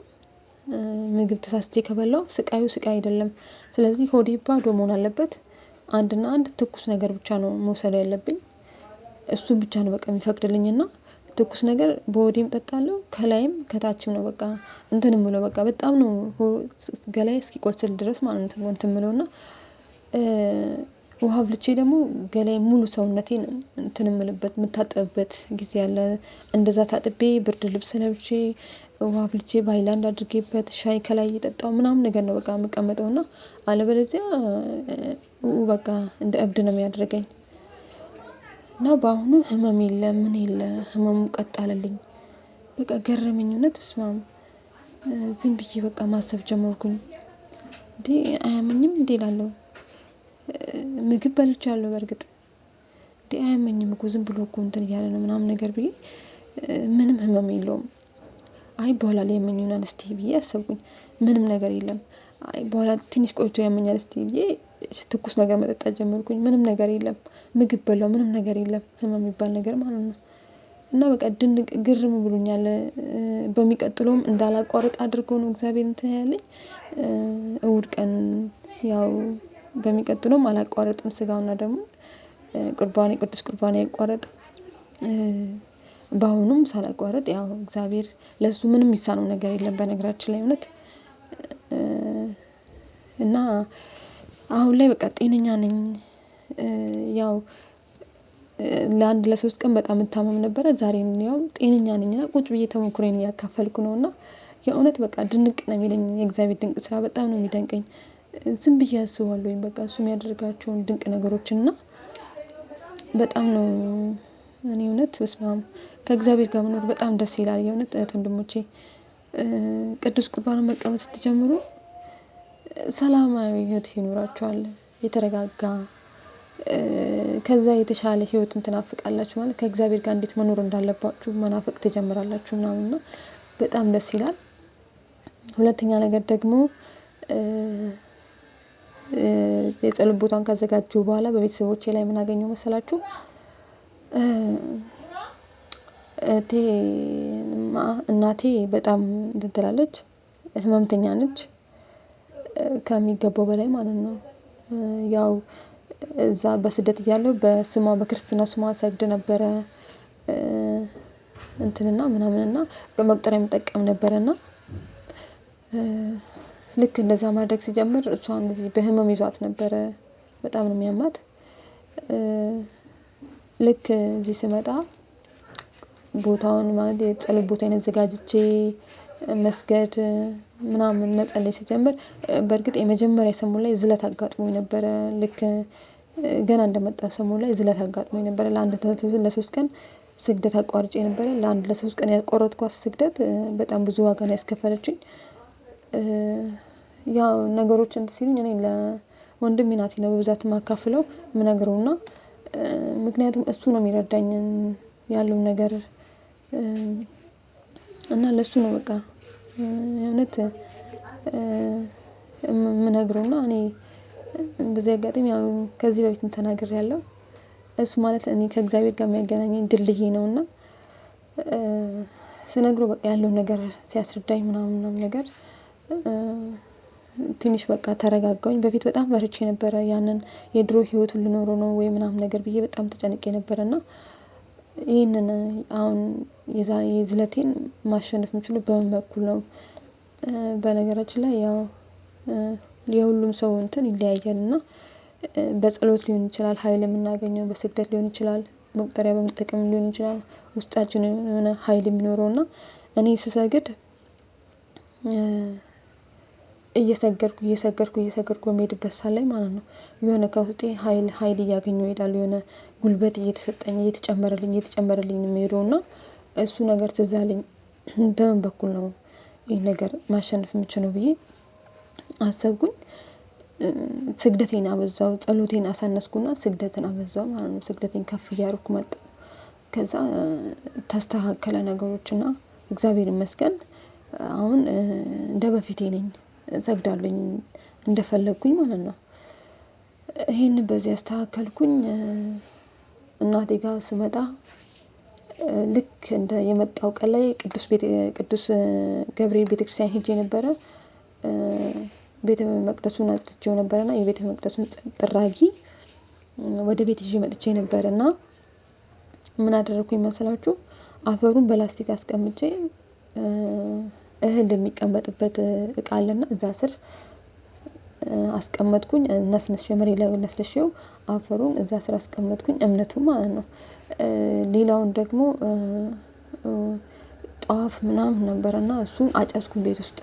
Speaker 1: ምግብ ተሳስቼ ከበላው ስቃዩ ስቃይ አይደለም። ስለዚህ ሆዴ ባዶ መሆን አለበት። አንድና አንድ ትኩስ ነገር ብቻ ነው መውሰድ ያለብኝ። እሱ ብቻ ነው በቃ የሚፈቅድልኝና ትኩስ ነገር በሆዴም እጠጣለሁ ከላይም ከታችም ነው በቃ እንትን የምለው በቃ በጣም ነው ገላዬ እስኪቆስል ድረስ ማለት ነው እንትን የምለውና ውሃ አፍልቼ ደግሞ ገላዬ ሙሉ ሰውነቴን እንትን የምልበት የምታጠብበት ጊዜ አለ። እንደዛ ታጥቤ ብርድ ልብስ ለብሼ ውሃ አፍልቼ በሃይላንድ አድርጌበት ሻይ ከላይ እየጠጣሁ ምናምን ነገር ነው በቃ የምቀመጠውና አለበለዚያ በቃ እንደ እብድ ነው የሚያደርገኝ። እና በአሁኑ ህመም የለም ምን የለ ህመሙ ቀጥ አለልኝ። በቃ ገረመኝ እውነት በስመአብ። ዝም ብዬ በቃ ማሰብ ጀመርኩኝ። እንዴ አያመኝም እንዴ እላለሁ። ምግብ በልቻለሁ በርግጥ እንዴ አያመኝም እኮ ዝም ብሎ እኮ እንትን እያለ ነው ምናምን ነገር ብዬ ምንም ህመም የለውም። አይ በኋላ ላይ ያመኝ ይሆናል እስቲ ብዬ አሰብኩኝ። ምንም ነገር የለም። አይ በኋላ ትንሽ ቆይቶ ያመኛል እስቲ ብዬ ትኩስ ነገር መጠጣት ጀመርኩኝ። ምንም ነገር የለም። ምግብ በላው ምንም ነገር የለም ህመም የሚባል ነገር ማለት ነው። እና በቃ ድንቅ ግርም ብሎኛል። በሚቀጥለውም እንዳላቋርጥ አድርጎ ነው እግዚአብሔር እንትን ያለኝ። እሁድ ቀን ያው በሚቀጥለውም አላቋርጥም ስጋውና ደግሞ ቁርባኔ ቅዱስ ቁርባኔ አይቋረጥም። በአሁኑም ሳላቋርጥ ያው እግዚአብሔር ለሱ ምንም የሚሳነው ነገር የለም በነገራችን ላይ እውነት። እና አሁን ላይ በቃ ጤነኛ ነኝ። ያው ለአንድ ለ3 ቀን በጣም እታመም ነበረ። ዛሬ ነው ያው ጤነኛ ነኝና ቁጭ ብዬ ተሞክሮዬን እያካፈልኩ ነውና የእውነት በቃ ድንቅ ነው የሚለኝ የእግዚአብሔር ድንቅ ስራ በጣም ነው የሚደንቀኝ። ዝም ብዬ አስባለሁኝ በቃ እሱ የሚያደርጋቸውን ድንቅ ነገሮችና በጣም ነው እኔ እውነት በስመአብ ከእግዚአብሔር ጋር መኖር በጣም ደስ ይላል። የእውነት እህት ወንድሞቼ ቅዱስ ቁርባን መቀበል ስትጀምሩ ሰላማዊ ህይወት ይኖራችኋል። የተረጋጋ ከዛ የተሻለ ህይወትን ትናፍቃላችሁ ማለት ከእግዚአብሔር ጋር እንዴት መኖር እንዳለባችሁ መናፈቅ ትጀምራላችሁ ምናምንና በጣም ደስ ይላል። ሁለተኛ ነገር ደግሞ የጸሎት ቦታን ካዘጋጁ በኋላ በቤተሰቦቼ ላይ ምን አገኘው መሰላችሁ? እናቴ በጣም እንትን ትላለች፣ ህመምተኛ ነች ከሚገባው በላይ ማለት ነው። ያው እዛ በስደት እያለሁ በስሟ በክርስትና ስሟ ሰግድ ነበረ እንትንና ምናምንና በመቁጠሪያ መጠቀም ነበርና ልክ እንደዛ ማድረግ ሲጀምር እሷን እዚህ በህመም ይዟት ነበረ በጣም ነው የሚያማት ልክ እዚህ ስመጣ ቦታውን ማለት የጸሎት ቦታዬን አዘጋጅቼ መስገድ ምናምን መጸለይ ሲጀምር በእርግጥ የመጀመሪያ ሰሞን ላይ ዝለት አጋጥሞኝ ነበረ ልክ ገና እንደመጣ ሰሞን ላይ ዝለት አጋጥሞኝ ነበረ ለአንድ ለሶስት ቀን ስግደት አቋርጬ ነበረ ለአንድ ለሶስት ቀን ያቆረጥኳት ስግደት በጣም ብዙ ዋጋ ነው ያስከፈለችኝ ያው ነገሮችን ሲሉኝ እኔ ለወንድሜ ናቲ ነው በብዛት ማካፍለው ምነግረውና ምክንያቱም እሱ ነው የሚረዳኝ ያለው ነገር እና ለሱ ነው በቃ እውነት ምነግረውና እኔ በዚህ አጋጣሚ ያው ከዚህ በፊት ተናግሬያለሁ እሱ ማለት እኔ ከእግዚአብሔር ጋር የሚያገናኘኝ ድልድይ ነውና ስነግረው በቃ ያለው ነገር ሲያስረዳኝ ምናምን ነገር ትንሽ በቃ ተረጋጋሁኝ በፊት በጣም ፈርቼ ነበር ያንን የድሮ ህይወቱን ልኖር ነው ወይ ምናምን ነገር ብዬ በጣም ተጨንቄ ነበርና ይሄንን አሁን የዝለቴን ማሸነፍ የምችለው በምን በኩል ነው በነገራችን ላይ ያው የሁሉም ሰው እንትን ይለያያልና በጸሎት ሊሆን ይችላል ኃይል የምናገኘው በስግደት ሊሆን ይችላል መቁጠሪያ በመጠቀም ሊሆን ይችላል ውስጣችን የሆነ ኃይል የሚኖረውና እኔ ስሰግድ እየሰገርኩ በመሄድበት ሳላይ ማለት ነው የሆነ ከውስጤ ኃይል እያገኘሁ እሄዳለሁ የሆነ ጉልበት እየተጨመረልኝ ነው የሚሄደውና እሱ ነገር ትዝ አለኝ በምን በኩል ነው ይሄ ነገር ማሸነፍ የምችለው ብዬ አሰብኩኝ ስግደቴን አበዛው ጸሎቴን አሳነስኩና ስግደትን አበዛው ማለት ነው ስግደቴን ከፍ እያደረኩ መጣ ከዛ ተስተካከለ ነገሮችና እግዚአብሔር ይመስገን አሁን እንደበፊቴ ነኝ ሰግዳለኝ እንደፈለኩኝ ማለት ነው ይሄን በዚህ አስተካከልኩኝ እናቴ ጋር ስመጣ ልክ እንደ የመጣው ቀን ላይ ቅዱስ ገብርኤል ቤተክርስቲያን ሄጄ ነበር ቤተ መቅደሱን አጽድቼው ነበርና የቤተ መቅደሱን ጥራጊ ወደ ቤት ይዤ መጥቼ ነበርና ምን አደረኩኝ መሰላችሁ አፈሩን በላስቲክ አስቀምጬ እህል የሚቀመጥበት እቃ አለና እዛ ስር አስቀመጥኩኝ መሬት ላይ ነስንሼው አፈሩን እዛ ስር አስቀመጥኩኝ እምነቱ ማለት ነው ሌላውን ደግሞ ጧፍ ምናምን ነበርና እሱን አጨስኩኝ ቤት ውስጥ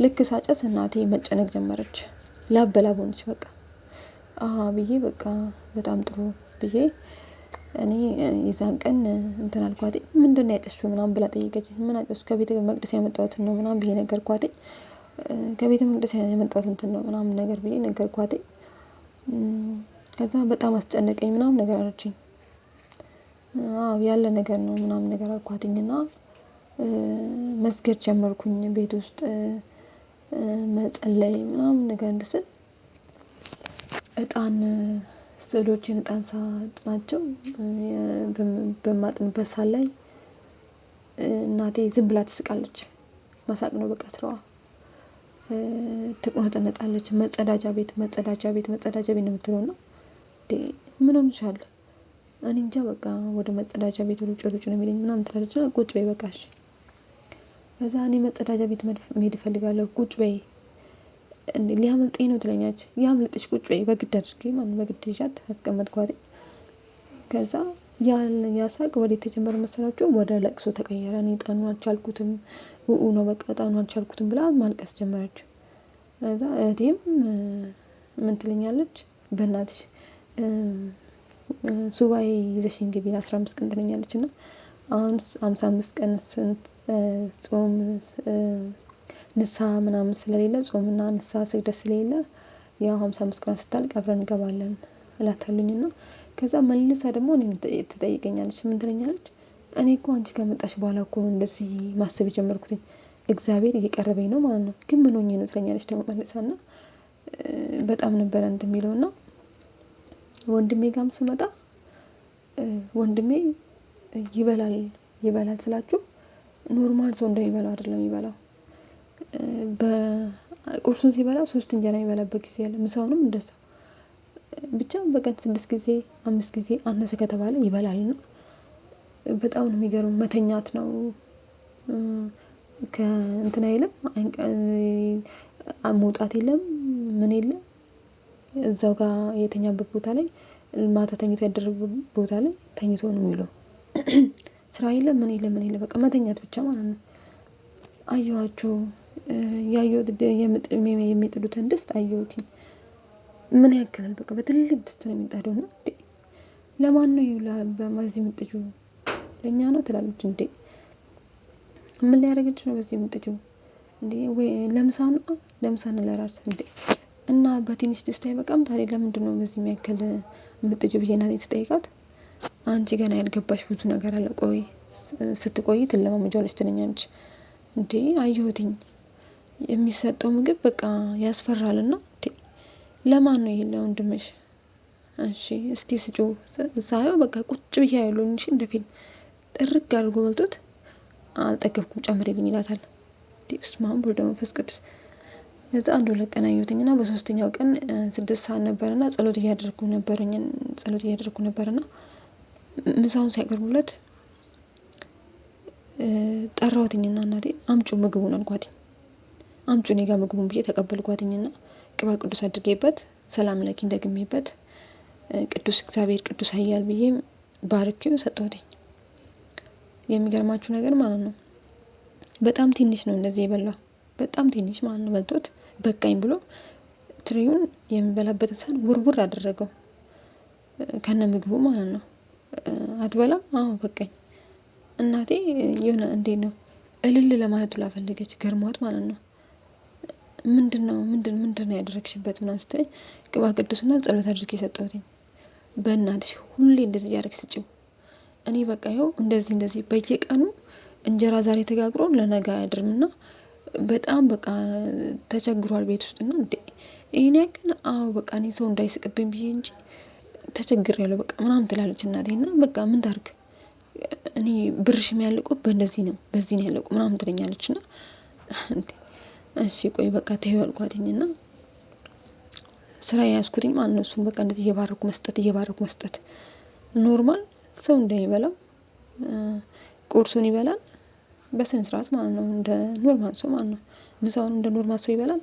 Speaker 1: ልክ ሳጨስ እናቴ መጨነቅ ጀመረች ላበላብ ሆነች በቃ ብዬ በቃ በጣም ጥሩ ብዬ እኔ የዛን ቀን እንትን አልኳት ምንድነው ያጨስሽው ምናምን ብላ ጠየቀችኝ ምን አጨስኩ ከቤተ መቅደስ ያመጣሁት ነው ምናምን ብዬ ነገርኳት ከቤተ መቅደስ ያመጣሁት እንትን ነው ምናምን ነገር ብዬ ነገርኳት ከዛ በጣም አስጨነቀኝ ምናምን ነገር አለችኝ ያለ ነገር ነው ምናምን ነገር አልኳትኝና መስገድ ጀመርኩኝ ቤት ውስጥ መጸለይ ምናምን ነገር እንደስል እጣን ስዕሎችን እጣን ሳጥናቸው በማጥንበት ሳላይ እናቴ ዝም ብላ ትስቃለች ማሳቅ ነው በቃ ስራዋ ትቆነጠነጣለች መጸዳጃ ቤት ነው የምትለውና ምን ሆነሻል እኔ እንጃ በቃ ወደ መጸዳጃ ቤት ሩጭ ነው የሚለኝ ምናምን ትላለች ቁጭ በይ በቃሽ ከዛ እኔ መጸዳጃ ቤት መሄድ እፈልጋለሁ ቁጭ በይ ሊያመልጠኝ ነው ትለኛለች ያምልጥሽ ቁጭ በይ በግድ አድርጌ ማለት በግድ ይዣት አስቀመጥኳት ከዛ ያሳቅ ወደ ተጀመረ መሰላችሁ ወደ ለቅሶ ተቀየረ እኔ ጣኑን አልቻልኩትም ነው በቃ ጣኑን አልቻልኩትም ብላ ማልቀስ ጀመረች ከዛ እህቴም ምን ትለኛለች በእናትሽ ሱባኤ ይዘሽኝ ግቢ 15 ቀን ትለኛለችና አሁን 55 ቀን ጾም ንስሐ ምናምን ስለሌለ ጾምና ንስሐ ስግደት ስለሌለ ያው 55 ቀን ስታልቅ አብረን እንገባለን እላታለሁኝና ከዛ መልሳ ደግሞ እኔን ትጠይቀኛለች ምን ትለኛለች እኔ እኮ አንቺ ከመጣሽ በኋላ እኮ እንደዚህ ማሰብ ጀመርኩት እግዚአብሔር እየቀረበኝ ነው ማለት ነው ግን ምን ሆኜ ነው ትለኛለች ደግሞ መልሳና በጣም ነበር እንትን የሚለውና ወንድሜ ጋርም ስመጣ ወንድሜ ይበላል ስላችሁ ኖርማል ሰው እንደሚበላው አይደለም ይበላው በቁርሱን ሲበላ 3 እንጀራ ይበላበት ጊዜ አለ ምሳውንም እንደዛ ብቻ በቀን 6 ጊዜ 5 ጊዜ አነሰ ከተባለ ይበላልና በጣም ነው የሚገርም መተኛት ነው ከእንትን አይልም መውጣት የለም ምን የለም እዛው ጋር የተኛበት ቦታ ላይ ማታ ተኝቶ ያደረበት ቦታ ላይ ተኝቶ ነው የሚለው። ስራ የለም ምን የለም በቃ መተኛት ብቻ ማለት ነው። አየኋቸው ያየሁት የሚጥዱትን ድስት አየሁት። ምን ያክላል በቃ በትልቅ ድስት ነው የሚጣደው ነው እንዴ? ለማን ነው ይውላ በዚህ የምትጥጂው? ለኛ ነው ትላለች እንዴ? ምን ሊያደርግልሽ ነው በዚህ የምትጥጂው እንዴ? ወይ ለምሳ ነው ለራት እንዴ? እና በትንሽ ድስት አይበቃም ታዲያ ለምንድን ነው በዚህ የሚያክል የምትጥጂው ብዬ እናቴን ስጠይቃት አንቺ ገና ያልገባሽ ብዙ ነገር አለ ቆይ ስትቆይ ትለማመጃለሽ ትለኛለች። እንዴ አየሁትኝ የሚሰጠው ምግብ በቃ ያስፈራልና እንዴ ለማን ነው ይሄ ለወንድምሽ? እሺ እስቲ ስጪው ሳየው በቃ ቁጭ ብዬ ያለው እንጂ እንደ ፊልም ጥርግ አድርጎ በልቶት አልጠገብኩም ጨምሪልኝ ይላታል። በስመ አብ ወወልድ ወመንፈስ ቅዱስ። ከዛ አንድ ሁለት ቀን አየሁትኝና በሶስተኛው ቀን 6 ሰዓት ነበርና ጸሎት እያደረኩ ነበርና ምሳውን ሲያቀርቡለት ጠራሁትኝና እናቴ አምጪው ምግቡን አልኳትኝ። አምጪው እኔ ጋር ምግቡን ብዬ ተቀበልኳትኝና ቅባ ቅዱስ አድርጌበት ሰላም ለኪ እንደግሜበት ቅዱስ እግዚአብሔር ቅዱስ ኃያል ብዬ ባርኬው ሰጠሁትኝ። የሚገርማችሁ ነገር ማለት ነው በጣም ትንሽ ነው እንደዚህ የበላው በጣም ትንሽ ማለት ነው። በልቶት በቃኝ ብሎ ትሪውን የሚበላበት ሳህን ውርውር አደረገው ከነ ምግቡ ማለት ነው። አትበላም? አዎ በቃኝ። እናቴ የሆነ እንዴት ነው እልል ለማለት ላፈለገች ገርሟት ማለት ነው። ምንድነው ያደረግሽበት ምናምን ስትለኝ ቅባ ቅዱስና ጸሎት አድርጌ ሰጠሁትኝ። በእናትሽ ሁሌ እንደዚህ ያደርግ ስጪው። እኔ በቃ ይኸው እንደዚህ በየቀኑ እንጀራ ዛሬ ተጋግሮ ለነገ አያድርምና በጣም በቃ ተቸግሯል ቤት ውስጥና እንዴ ይሄን ያክል አዎ በቃ እኔ ሰው እንዳይስቅብኝ ብዬ እንጂ ተቸግሬያለሁ በቃ ምናምን ትላለች እናቴና በቃ ምን ታርግ እኔ ብርሽ የሚያልቀው በዚህ ነው ያለቀው ምናምን ትለኛለችና እሺ ቆይ በቃ ተይው አልኳትኝና ስራ ያስኩትኝ ማለት ነው። እሱን በቃ እንደዚህ እየባረኩ መስጠት ኖርማል ሰው እንደሚበላው ቁርሱን ይበላል በስነ ስርዓት ማለት ነው እንደ ኖርማል ሰው ማለት ነው። ምሳውን እንደ ኖርማል ሰው ይበላል።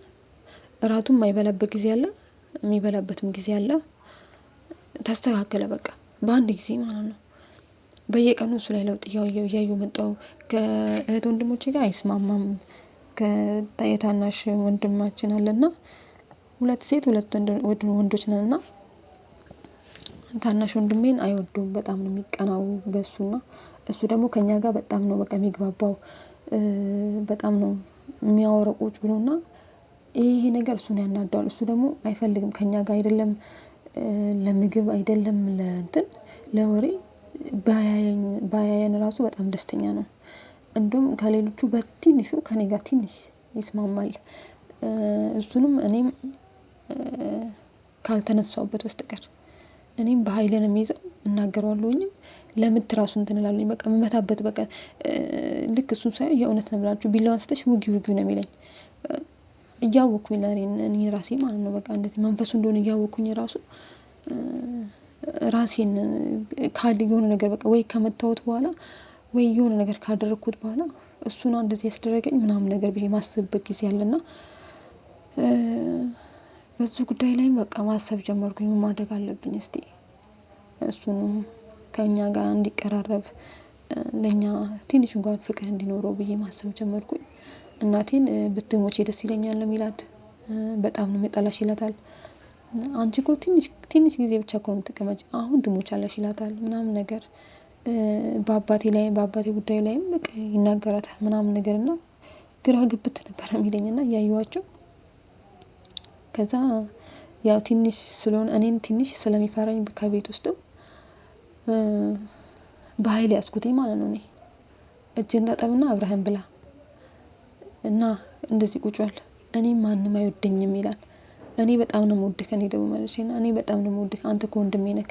Speaker 1: እራቱም የማይበላበት ጊዜ አለ የሚበላበትም ጊዜ አለ። ተስተካከለ በቃ በአንድ ጊዜ ማለት ነው። በየቀኑ እሱ ላይ ለውጥ እያየሁ መጣሁ። ከእህት ወንድሞቼ ጋር አይስማማም። ከታናሽ ወንድማችን አለና 2 ሴት 2 ወንዶች ነንና ታናሽ ወንድሜን አይወዱም በጣም ነው የሚቀናው በሱና እሱ ደግሞ ከኛ ጋር በጣም ነው በቃ የሚግባባው በጣም ነው የሚያወራቁት ብሎና ይሄ ነገር እሱን ያናደዋል። እሱ ደግሞ አይፈልግም ከኛ ጋር አይደለም ለምግብ አይደለም ለወሬ ባያየን ራሱ በጣም ደስተኛ ነው። እንደውም ከሌሎቹ በትንሹ ከኔ ጋር ትንሽ ይስማማል። እሱንም እኔም ካልተነሳውበት በስተቀር እኔም በኃይል ነው የሚይዘው እናገራለሁኝም ለምት ራሱ እንትን እላለሁኝ በቃ መመታበት በቃ ልክ እሱን ሳይሆን የእውነት ነው ብላችሁ ቢላው አንስተሽ ውጊው ነው የሚለኝ። እያወኩኝ እኔ ራሴ ማለት ነው በቃ እንደዚህ መንፈሱ እንደሆነ እያወኩኝ ራሱ ራሴን የሆነ ነገር በቃ ወይ ከመታወት በኋላ ወይ የሆነ ነገር ካደረኩት በኋላ እሱ ነው እንደዚህ ያስደረገኝ ምናምን ነገር ብዬ ማስብበት ጊዜ አለና በሱ ጉዳይ ላይ በቃ ማሰብ ጀመርኩኝ። ምን ማድረግ አለብኝ እስቲ እሱንም ከኛ ጋር እንዲቀራረብ ለኛ ትንሽ እንኳን ፍቅር እንዲኖረው ብዬ ማሰብ ጀመርኩኝ። እናቴን ብትሞቼ ደስ ይለኛል የሚላት በጣም ነው የሚጠላሽ ይላታል። አንቺ እኮ ትንሽ ጊዜ ብቻ እኮ ነው የምትቀመጪ አሁን ትሞቻለሽ ይላታል ምናምን ነገር በአባቴ ጉዳይ ላይም በቃ ይናገራታል ምናምን ነገርና ግራ ግብት ነበር የሚለኝና ያዩዋቸው ከዛ ያው ትንሽ ስለሆነ እኔን ትንሽ ስለሚፈራኝ ከቤት ውስጥ በኃይል ያስኩትኝ ማለት ነው። እኔ እጄን ታጠብና አብረህን ብላ እና እንደዚህ ቁጭዋል እኔ ማንንም አይወደኝም ይላል። እኔ በጣም ነው የምወድህ እኔ ደግሞ ማለቴና እኔ በጣም ነው የምወድህ አንተ እኮ ወንድሜ ነህ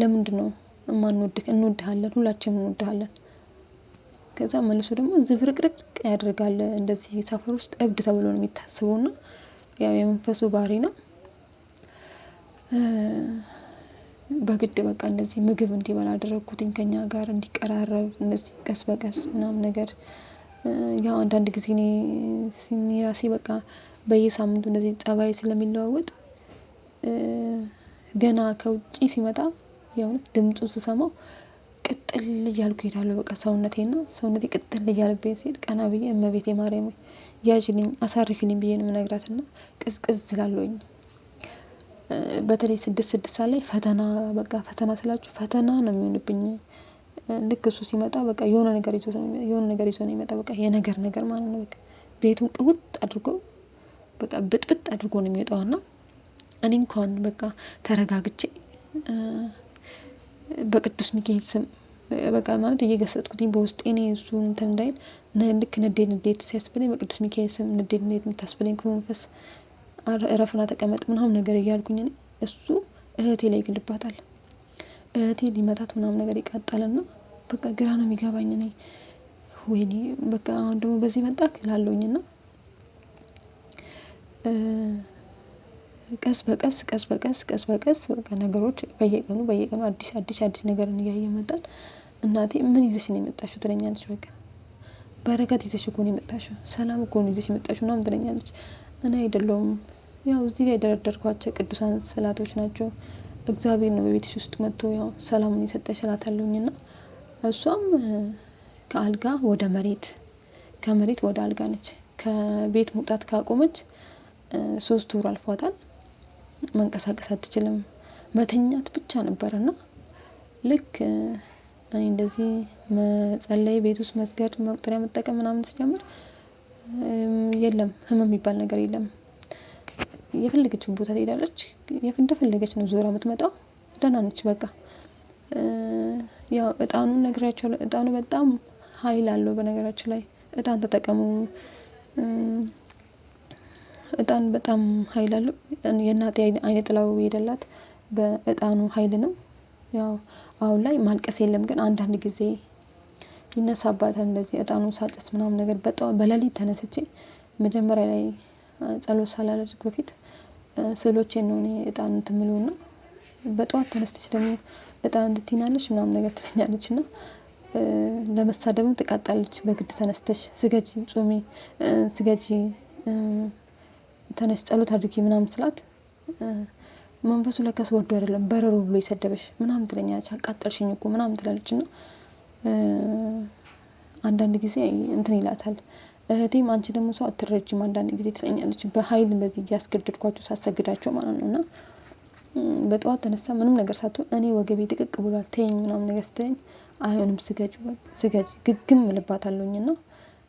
Speaker 1: ለምንድነው የማንወድህ እንወድሃለን ሁላችንም እንወድሃለን። ከዛ መልሶ ደግሞ ዝብርቅርቅ ያደርጋል እንደዚህ ሰፈር ውስጥ እብድ ተብሎ ነው የሚታሰበውና ያው የመንፈሱ ባህሪ ነው። በግድ በቃ እንደዚህ ምግብ እንዲበላ አደረኩትኝ ከኛ ጋር እንዲቀራረብ እንደዚህ ቀስ በቀስ ምናምን ነገር ያው አንዳንድ ጊዜ እኔ ራሴ በቃ በየሳምንቱ እንደዚህ ጸባይ ስለሚለዋወጥ ገና ከውጪ ሲመጣ ያው ድምፁ ስሰማው ቅጥል እያልኩ እሄዳለሁ። በቃ ሰውነቴ ቅጥል እያለብኝ ሲሄድ ቀና ብዬ እመቤቴ ማርያም ያዥልኝ አሳርፊልኝ ብዬ ነው የምነግራትና ቅዝቅዝ ስላለኝ በተለይ 6 ሰዓት ላይ ፈተና ስላችሁ ፈተና ነው የሚሆንብኝ። ልክ እሱ ሲመጣ በቃ የሆነ ነገር ይዞ ነው የሚመጣ። በቃ የነገር ማለት ነው። በቃ ቤቱን ቅውጥ አድርጎ በቃ ብጥብጥ አድርጎ ነው የሚወጣውና እኔ እንኳን በቃ ተረጋግቼ በቅዱስ ሚካኤል ስም በቃ ማለት እየገሰጥኩኝ በውስጤ እኔ እሱ እንትን እንዳይል ልክ ንዴት ሲያስብለኝ በቅዱስ ሚካኤል ስም ንዴት የምታስብለኝ ከመንፈስ እረፍና ተቀመጥ ምናምን ነገር እያልኩኝ እሱ እህቴ ላይ ይግልባታል። እህቴ ሊመታት ምናምን ነገር ይቃጣልና በቃ ግራ ነው የሚገባኝ። እኔ ወይኔ በቃ አሁን ደግሞ በዚህ መጣ እላለሁኝና ቀስ በቀስ በቃ ነገሮች በየቀኑ አዲስ ነገርን እያየ መጣል። እናቴ ምን ይዘሽ ነው የመጣሽው ትለኛለች። በቃ በረከት ይዘሽ እኮ ነው የመጣሽው፣ ሰላም እኮ ነው ይዘሽ የመጣሽው ምናምን ትለኛለች። እኔ አይደለሁም ያው እዚህ ጋር የደረደርኳቸው ቅዱሳን ስዕላቶች ናቸው። እግዚአብሔር ነው በቤትሽ ውስጥ መጥቶ ያው ሰላሙን የሰጠሽ እላታለሁኝና እሷም ከአልጋ ወደ መሬት ከመሬት ወደ አልጋ ነች። ከቤት መውጣት ካቆመች 3 ወር አልፏታል። መንቀሳቀስ አትችልም። መተኛት ብቻ ነበርና ልክ እኔ እንደዚህ መጸለይ ቤት ውስጥ መስገድ መቁጠሪያ መጠቀም ምናምን ሲጀምር የለም ህመም የሚባል ነገር የለም። የፈለገችውን ቦታ ትሄዳለች። እንደፈለገች ነው ዞራ የምትመጣው። ደህና ነች በቃ። ያው እጣኑን ነግራቸዋለሁ። እጣኑ በጣም ኃይል አለው። በነገራችን ላይ እጣን ተጠቀሙ። እጣን በጣም ኃይል አለው። የእናቴ አይነ ጥላው ሄደላት በእጣኑ ኃይል ነው። ያው አሁን ላይ ማልቀስ የለም፣ ግን አንዳንድ ጊዜ ይነሳባታል። እንደዚህ እጣኑን ሳጨስ ምናምን ነገር በሌሊት ተነስቼ መጀመሪያ ላይ ጸሎት ሳላደርግ በፊት ስዕሎቼን ነው እኔ እጣን እንትን የምለውና በጠዋት ተነስተሽ ደግሞ እጣን እንድትይናለሽ ምናምን ነገር ትለኛለችና ለመሳደብም ትቃጣለች። በግድ ተነስተሽ ስገጂ፣ ጾሚ፣ ስገጂ፣ ተነሽ ጸሎት አድርጊ ምናምን ስላት መንፈሱ ለካስ ወዶ አይደለም በረሮ ብሎ ይሰደበሽ ምናምን ትለኛለች። አቃጠልሽኝ እኮ ምናምን ትላለችና አንዳንድ ጊዜ እንትን ይላታል። እህቴም አንቺ ደግሞ ሰው አትረጅም አንዳንድ ጊዜ ትለኛለች። በኃይል እንደዚህ እያስገድድኳቸው ሳሰግዳቸው ማለት ነውና በጠዋት ተነሳ ምንም ነገር ሳትሆን እኔ ወገቤ ድቅቅ ብሏል ተይኝ ምናምን ነገር ስትለኝ አይሆንም ስገጂ ግግም እልባታለሁኝና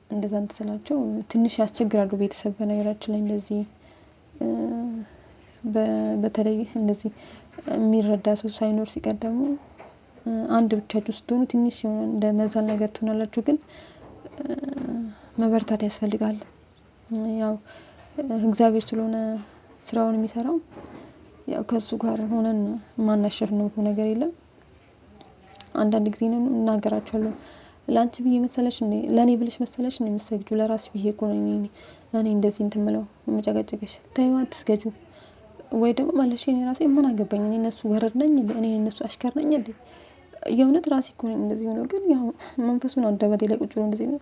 Speaker 1: እንደዛ እንትላቸው ትንሽ ያስቸግራሉ። ቤተሰብ በነገራችን ላይ እንደዚህ በተለይ እንደዚህ የሚረዳ ሰው ሳይኖር ሲቀር ደግሞ አንድ ብቻችሁ ስትሆኑ ትንሽ የሆነ እንደ መዛል ነገር ትሆናላችሁ። ግን መበርታት ያስፈልጋል። ያው እግዚአብሔር ስለሆነ ስራውን የሚሰራው ያው ከሱ ጋር ሆነን ማናሸንፈው ነገር የለም። አንዳንድ ጊዜ ነው እናገራቸዋለሁ። ላንቺ ብዬ መሰለሽ እንዴ ለኔ ብለሽ መሰለሽ እንዴ የምትሰግጂው? ለራስሽ ብዬ እኮ ነው እኔ እንደዚህ እንትን የምለው የምጨቀጭቅሽ። ተይው አትስገጂው። ወይ ደግሞ ማለሽ እኔ ራሴ ምን አገባኝ? እኔ እነሱ ወረድ ነኝ እንዴ? እኔ እነሱ አሽከር ነኝ እንዴ? የእውነት ራሴ እኮ ነኝ እንደዚህ ነው። ግን ያው መንፈሱ ነው አንደበቴ ላይ ቁጭ ብሎ እንደዚህ ነው።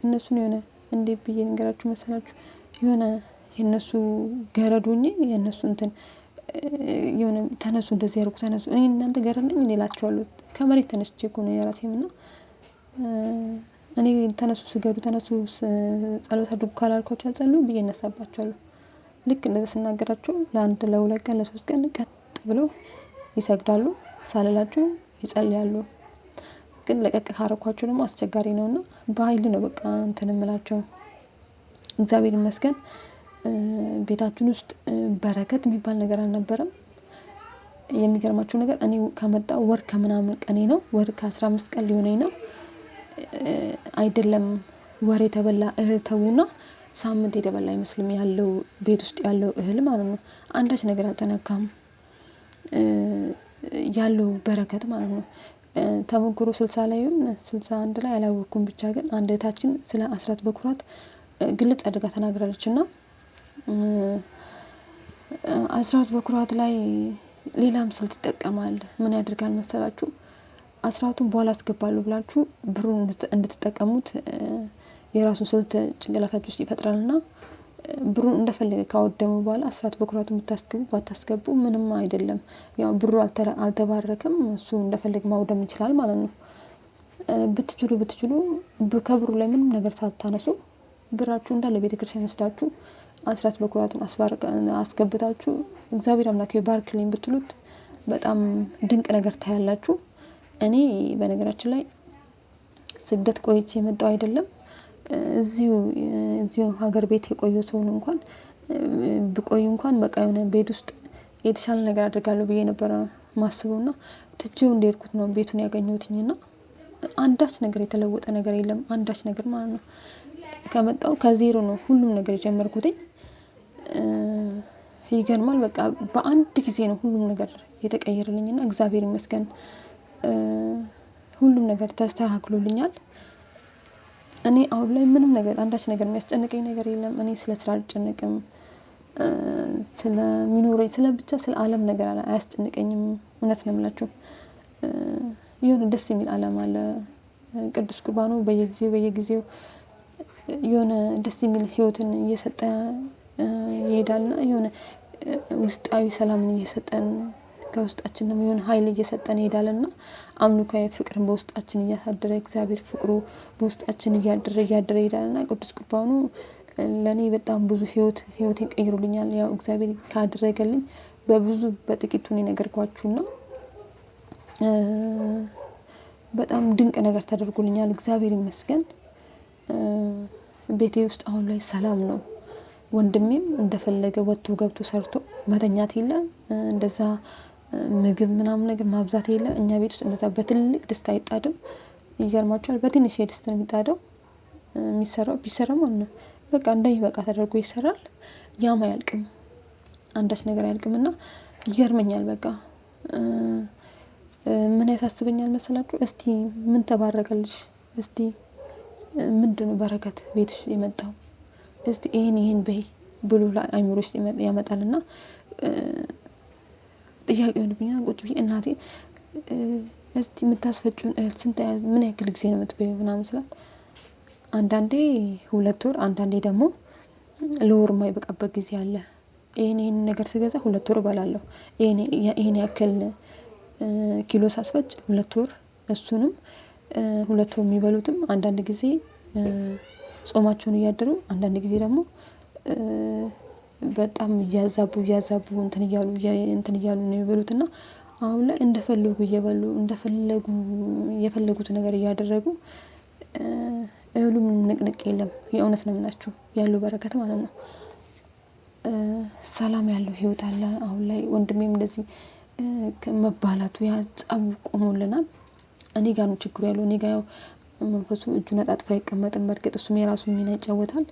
Speaker 1: እነሱን የሆነ እንዴ ብዬ ንገራችሁ መሰላችሁ? የሆነ የነሱ ገረዶኝ የነሱ እንትን የሆነ ተነሱ እንደዚህ ያርጉ ተነሱ። እኔ እናንተ ገረድ ነኝ እኔ እላቸዋለሁ። ከመሬት ተነስቼ እኮ ነው የራሴምና እኔ ተነሱ ስገዱ ተነሱ ጸሎት አድርጉ ካላልኳቸው አልጸልዩም ብዬ እነሳባቸዋለሁ። ልክ እንደዛ ስናገራቸው ለአንድ ለሁለት ቀን ለሶስት ቀን ቀጥ ብለው ይሰግዳሉ። ሳልላቸው ይጸልያሉ። ግን ለቀቅ ካረኳቸው ደግሞ አስቸጋሪ ነውና በኃይል ነው በቃ እንትን እምላቸው። እግዚአብሔር ይመስገን ቤታችን ውስጥ በረከት የሚባል ነገር አልነበረም። የሚገርማችሁ ነገር እኔ ከመጣው ወር ከምናምን ቀኔ ነው። ወር ከ15 ቀን ሊሆነኝ ነው። አይደለም ወር የተበላ እህል ተውና ሳምንት የተበላ አይመስልም ያለው ቤት ውስጥ ያለው እህል ማለት ነው። አንዳች ነገር አልተነካም ያለው በረከት ማለት ነው። ተመክሮ 60 ላይ 61 ላይ አላወኩም። ብቻ ግን አንድ እህታችን ስለ አስራት በኩራት ግልጽ አድርጋ ተናግራለችና አስራት በኩራት ላይ ሌላም ስልት ይጠቀማል። ምን ያደርጋል መሰላችሁ? አስራቱን በኋላ አስገባለሁ ብላችሁ ብሩን እንድትጠቀሙት የራሱ ስልት ጭንቅላታችሁ ውስጥ ይፈጥራልና ብሩን እንደፈለገ ካወደሙ በኋላ አስራት በኩራቱን ባታስገቡ ምንም አይደለም። ያው ብሩ አልተባረከም፣ እሱ እንደፈለገ ማውደም ይችላል ማለት ነው። ብትችሉ ከብሩ ላይ ምንም ነገር ሳታነሱ ብራችሁ እንዳለ ቤተክርስቲያን ወስዳችሁ አስራት በኩራቱን አስገብታችሁ እግዚአብሔር አምላክ ይባርክልኝ ብትሉት በጣም ድንቅ ነገር ታያላችሁ። እኔ በነገራችን ላይ ስደት ቆይቼ የመጣው አይደለም፣ እዚሁ ሀገር ቤት የቆየው ሰው እንኳን ብቆይ እንኳን በቃ የሆነ ቤት ውስጥ የተሻለ ነገር አድርጋለሁ ብዬ ነበር ማስበውና ትቼው እንደሄድኩት ነው ቤቱን ያገኘሁትኝና አንዳች ነገር የተለወጠ ነገር የለም፣ አንዳች ነገር ማለት ነው። ከመጣው ከዜሮ ነው ሁሉም ነገር የጀመርኩትኝ። ይገርማል። በቃ በአንድ ጊዜ ነው ሁሉም ነገር የተቀየረልኝና እግዚአብሔር ይመስገን ሁሉም ነገር ተስተካክሎልኛል። እኔ አሁን ላይ ምንም ነገር አንዳች ነገር የሚያስጨንቀኝ ነገር የለም። እኔ ስለ ስራ አልጨነቅም፣ ስለሚኖረኝ ብቻ ስለ ዓለም ነገር አያስጨንቀኝም። እውነት ነው የምላችሁ። የሆነ ደስ የሚል ዓለም አለ። ቅዱስ ቁርባኑ በየጊዜው የሆነ ደስ የሚል ህይወትን እየሰጠ ይሄዳልና የሆነ ውስጣዊ ሰላምን እየሰጠን ከውስጣችን ነው የሆነ ኃይል እየሰጠን ይሄዳልና አምልኮአዊ ፍቅርን በውስጣችን እያሳደረ እግዚአብሔር ፍቅሩ በውስጣችን እያደረ ይሄዳልና ቅዱስ ቁርባኑ ለኔ በጣም ብዙ ህይወቴን ቀይሮልኛል። ያው እግዚአብሔር ካደረገልኝ በጥቂቱ ነው ነገርኳችሁና በጣም ድንቅ ነገር ተደርጎልኛል። እግዚአብሔር ይመስገን። ቤቴ ውስጥ አሁን ላይ ሰላም ነው። ወንድሜም እንደፈለገ ወጥቶ ገብቶ ሰርቶ መተኛት የለ፣ እንደዛ ምግብ ምናምን ነገር ማብዛት የለ። እኛ ቤት ውስጥ እንደዛ በትልቅ ድስት አይጣድም። ይገርማችኋል። በትንሽ ድስት ነው የሚጣደው። ቢሰራው ማለት ነው በቃ እንደይበቃ ተደርጎ ይሰራል። ያም አያልቅም፣ አንዳች ነገር አያልቅምና ይገርመኛል። በቃ ምን ያሳስበኛል መሰላችሁ? እስቲ ምን ተባረከልሽ? እስቲ ምንድነው በረከት ቤትሽ የመጣው? እስቲ ይሄን በይ ብሎ አይምሮሽ ያመጣልና ጥያቄ ሆነብኛል። ቁጭ ብዬ እናቴ እስቲ የምታስፈጩን ምን ያክል ጊዜ ነው የምትበይው ምናምን ስላት አንዳንዴ 2 ወር፣ አንዳንዴ ደግሞ ለወር የማይበቃበት ጊዜ አለ። ይሄን ነገር ስገዛ 2 ወር እበላለሁ። ይሄን ያክል ኪሎ ሳስፈጭ 2 ወር፣ እሱንም 2 ወር የሚበሉትም አንዳንድ ጊዜ ጾማቸውን እያደሩ፣ አንዳንድ ጊዜ ደግሞ በጣም እያዛቡ እንትን እያሉ ነው የሚበሉትና አሁን ላይ እንደፈለጉ እየበሉ እንደፈለጉ የፈለጉት ነገር እያደረጉ እህሉም ንቅንቅ የለም። የእውነት ነው የምላችሁ ያለው በረከት ማለት ነው። ሰላም ያለው ህይወት አለ አሁን ላይ። ወንድሜም እንደዚህ ከመባላቱ ያጻው ቆሞልናል። እኔ ጋር ነው ችግሩ ያለው። እኔ ጋር ያው መንፈሱ እጁን አጣጥፎ አይቀመጥም። በርግጥ እሱም የራሱን ሚና ይጫወታል።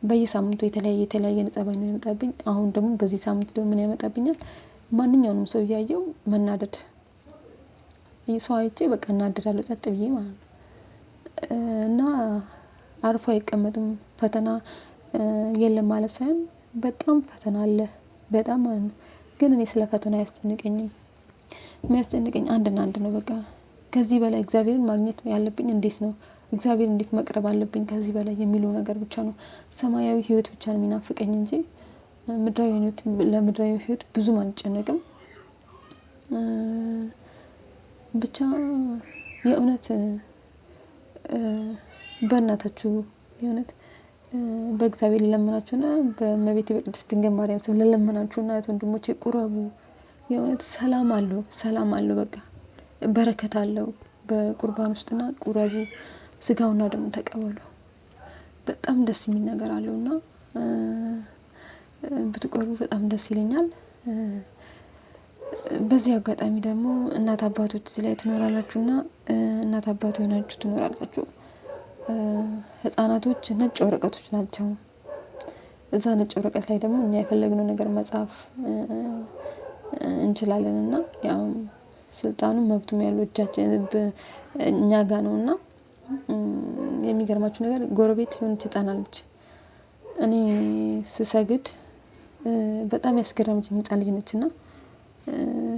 Speaker 1: በየሳምንቱ የተለያየ ነጻባኝ ነው የሚመጣብኝ። አሁን ደግሞ በዚህ ሳምንት ደግሞ ምን ያመጣብኛል? ማንኛውንም ሰው ያየው መናደድ። ሰው አይቼ በቃ እናደዳለሁ ጸጥ ብዬ ማለት ነው። እና አርፎ አይቀመጥም። ፈተና የለም ማለት ሳይሆን በጣም ፈተና አለ፣ በጣም ማለት ነው። ግን እኔ ስለ ፈተና አያስጨንቀኝም። የሚያስጨንቀኝ አንድና አንድ ነው። በቃ ከዚህ በላይ እግዚአብሔርን ማግኘት ያለብኝ እንዴት ነው? እግዚአብሔር እንዴት መቅረብ አለብኝ ከዚህ በላይ የሚለው ነገር ብቻ ነው። ሰማያዊ ህይወት ብቻ ነው የሚናፍቀኝ እንጂ ለምድራዊ ህይወት ብዙም አልጨነቅም። ብቻ የእውነት በእናታችሁ የእውነት በእግዚአብሔር ለምናችሁና በእመቤቴ በቅድስት ድንግል ማርያም ስም ለምናችሁና ወንድሞቼ ቁረቡ። የእውነት ሰላም አለው። በቃ በረከት አለው በቁርባን ውስጥና ቁረቡ፣ ስጋውና ደሙ ተቀበሉ። በጣም ደስ የሚል ነገር አለውና ብትቆርቡ በጣም ደስ ይለኛል። በዚህ አጋጣሚ ደግሞ እናት አባቶች እዚህ ላይ ትኖራላችሁና እናት አባቶ ሆናችሁ ትኖራላችሁ። ህፃናቶች ነጭ ወረቀቶች ናቸው። እዛ ነጭ ወረቀት ላይ ደግሞ እኛ የፈለግነው ነገር መጻፍ እንችላለንና ያው ስልጣኑ መብቱም ያለው እጃችን እኛ ጋር ነውና የሚገርማችሁ ነገር ጎረቤት የሆነች ህፃን አለች። እኔ ስሰግድ በጣም ያስገረመችኝ ህፃን ልጅ ነችና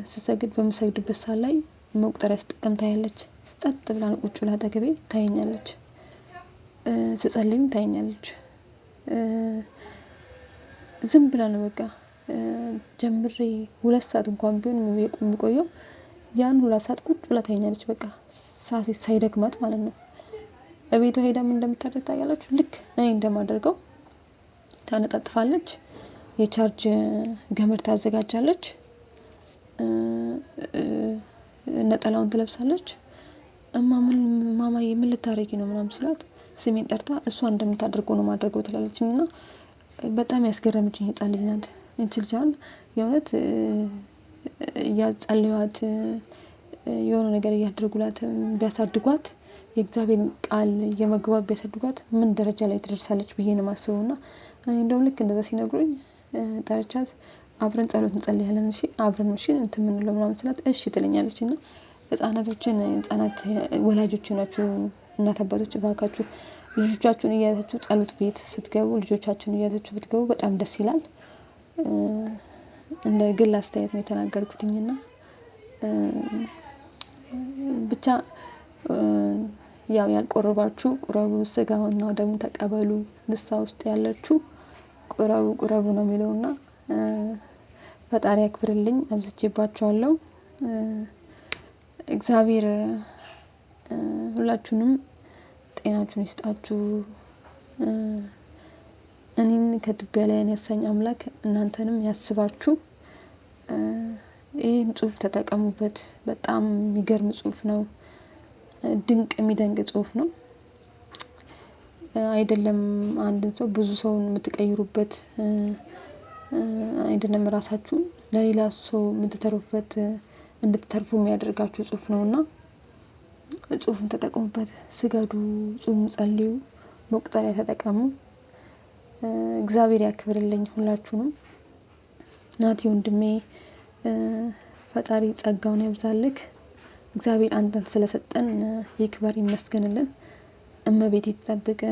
Speaker 1: ስሰግድ በምሰግድበት ሰዓት ላይ መቁጠሪያ ስትጠቀም ታያለች። ጸጥ ብላ ቁጭ ብላ አጠገቤ ታየኛለች። ስጸልይም ታየኛለች። ዝም ብላ ነው በቃ ጀምሬ 2 ሰዓት እንኳን ቢሆን የሚቆየው ያን 2 ሰዓት ቁጭ ብላ ታየኛለች። በቃ ሰዓት ሳይደክማት ማለት ነው። እቤቷ ሄዳ ምን እንደምታደርግ ታውቃላችሁ? ልክ እኔ እንደማደርገው ታነጣጥፋለች፣ የቻርጅ ገመድ ታዘጋጃለች፣ ነጠላውን ትለብሳለች። ማማዬ ምን ልታረጊ ነው ምናምን ስላት ስሜን ጠርታ እሷ እንደምታደርገው ነው ማድረገው ትላለችኝና በጣም ያስገረመችኝ ህፃን ልጅ ናት። እንቺ ልጅ አሁን የእውነት ያጸልዩዋት የሆነ ነገር እያደረጉላት ቢያሳድጓት የእግዚአብሔር ቃል የመግባብ ቢያሳድጓት ምን ደረጃ ላይ ትደርሳለች ብዬ ነው የማስበውና እኔ እንደውም ልክ እንደዛ ሲነግሩኝ ጠርቻት አብረን ጸሎት እንጸልያለን እሺ አብረን እሺ እንትን ምን ነው ምናምን ስላት እሺ ትለኛለችና ህፃናት ወላጆች ናቸው። እናት አባቶች እባካችሁ ልጆቻችሁን እያያዛችሁ ጸሎት ቤት ስትገቡ ልጆቻችሁን እያያዛችሁ ብትገቡ በጣም ደስ ይላል። እንደ ግል አስተያየት ነው የተናገርኩትኝና ብቻ ያው ያልቆረባችሁ ቁረቡ፣ ስጋውና ደሙን ተቀበሉ፣ ንስሐ ውስጥ ያላችሁ ቁረቡ ነው የሚለውና ፈጣሪ ያክብርልኝ። አብዝቼባችኋለሁ። እግዚአብሔር ሁላችሁንም ጤናችሁን ይስጣችሁ። እኔን ከትቢያ ላይ ያነሳኝ አምላክ እናንተንም ያስባችሁ። ይህን ጽሁፍ ተጠቀሙበት። በጣም የሚገርም ጽሁፍ ነው። ድንቅ የሚደንቅ ጽሁፍ ነው። አይደለም አንድ ሰው ብዙ ሰውን የምትቀይሩበት አይደለም ራሳችሁን ለሌላ ሰው የምትተርፉበት እንድትተርፉ የሚያደርጋችሁ ጽሁፍ ነውና ጽሁፍን ተጠቀሙበት። ስገዱ፣ ጹሙ፣ ጸልዩ፣ መቁጠሪያ ተጠቀሙ። እግዚአብሔር ያክብርልኝ ሁላችሁንም። ናቲ ወንድሜ ፈጣሪ ጸጋውን ያብዛልክ። እግዚአብሔር አንተን ስለሰጠን ይክበር ይመስገንልን። እመቤቴ ተጠብቀ፣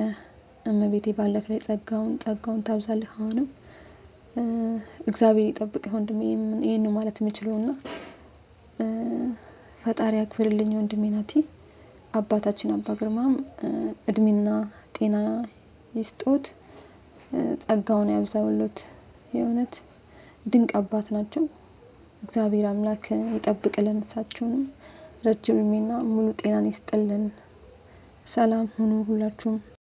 Speaker 1: እመቤቴ ባለክ ላይ ጸጋውን ታብዛልህ። አሁንም እግዚአብሔር ይጠብቅህ ወንድሜ። ይሄን ነው ማለት የምችለውና ፈጣሪ ያክብርልኝ ወንድሜ ናቲ። አባታችን አባ ግርማም እድሜና ጤና ይስጦት፣ ጸጋውን ያብዛውለት። የእውነት ድንቅ አባት ናቸው። እግዚአብሔር አምላክ ይጠብቅልን። እሳቸውንም ረጅም እድሜና ሙሉ ጤናን ይስጥልን። ሰላም ሁኑ ሁላችሁም።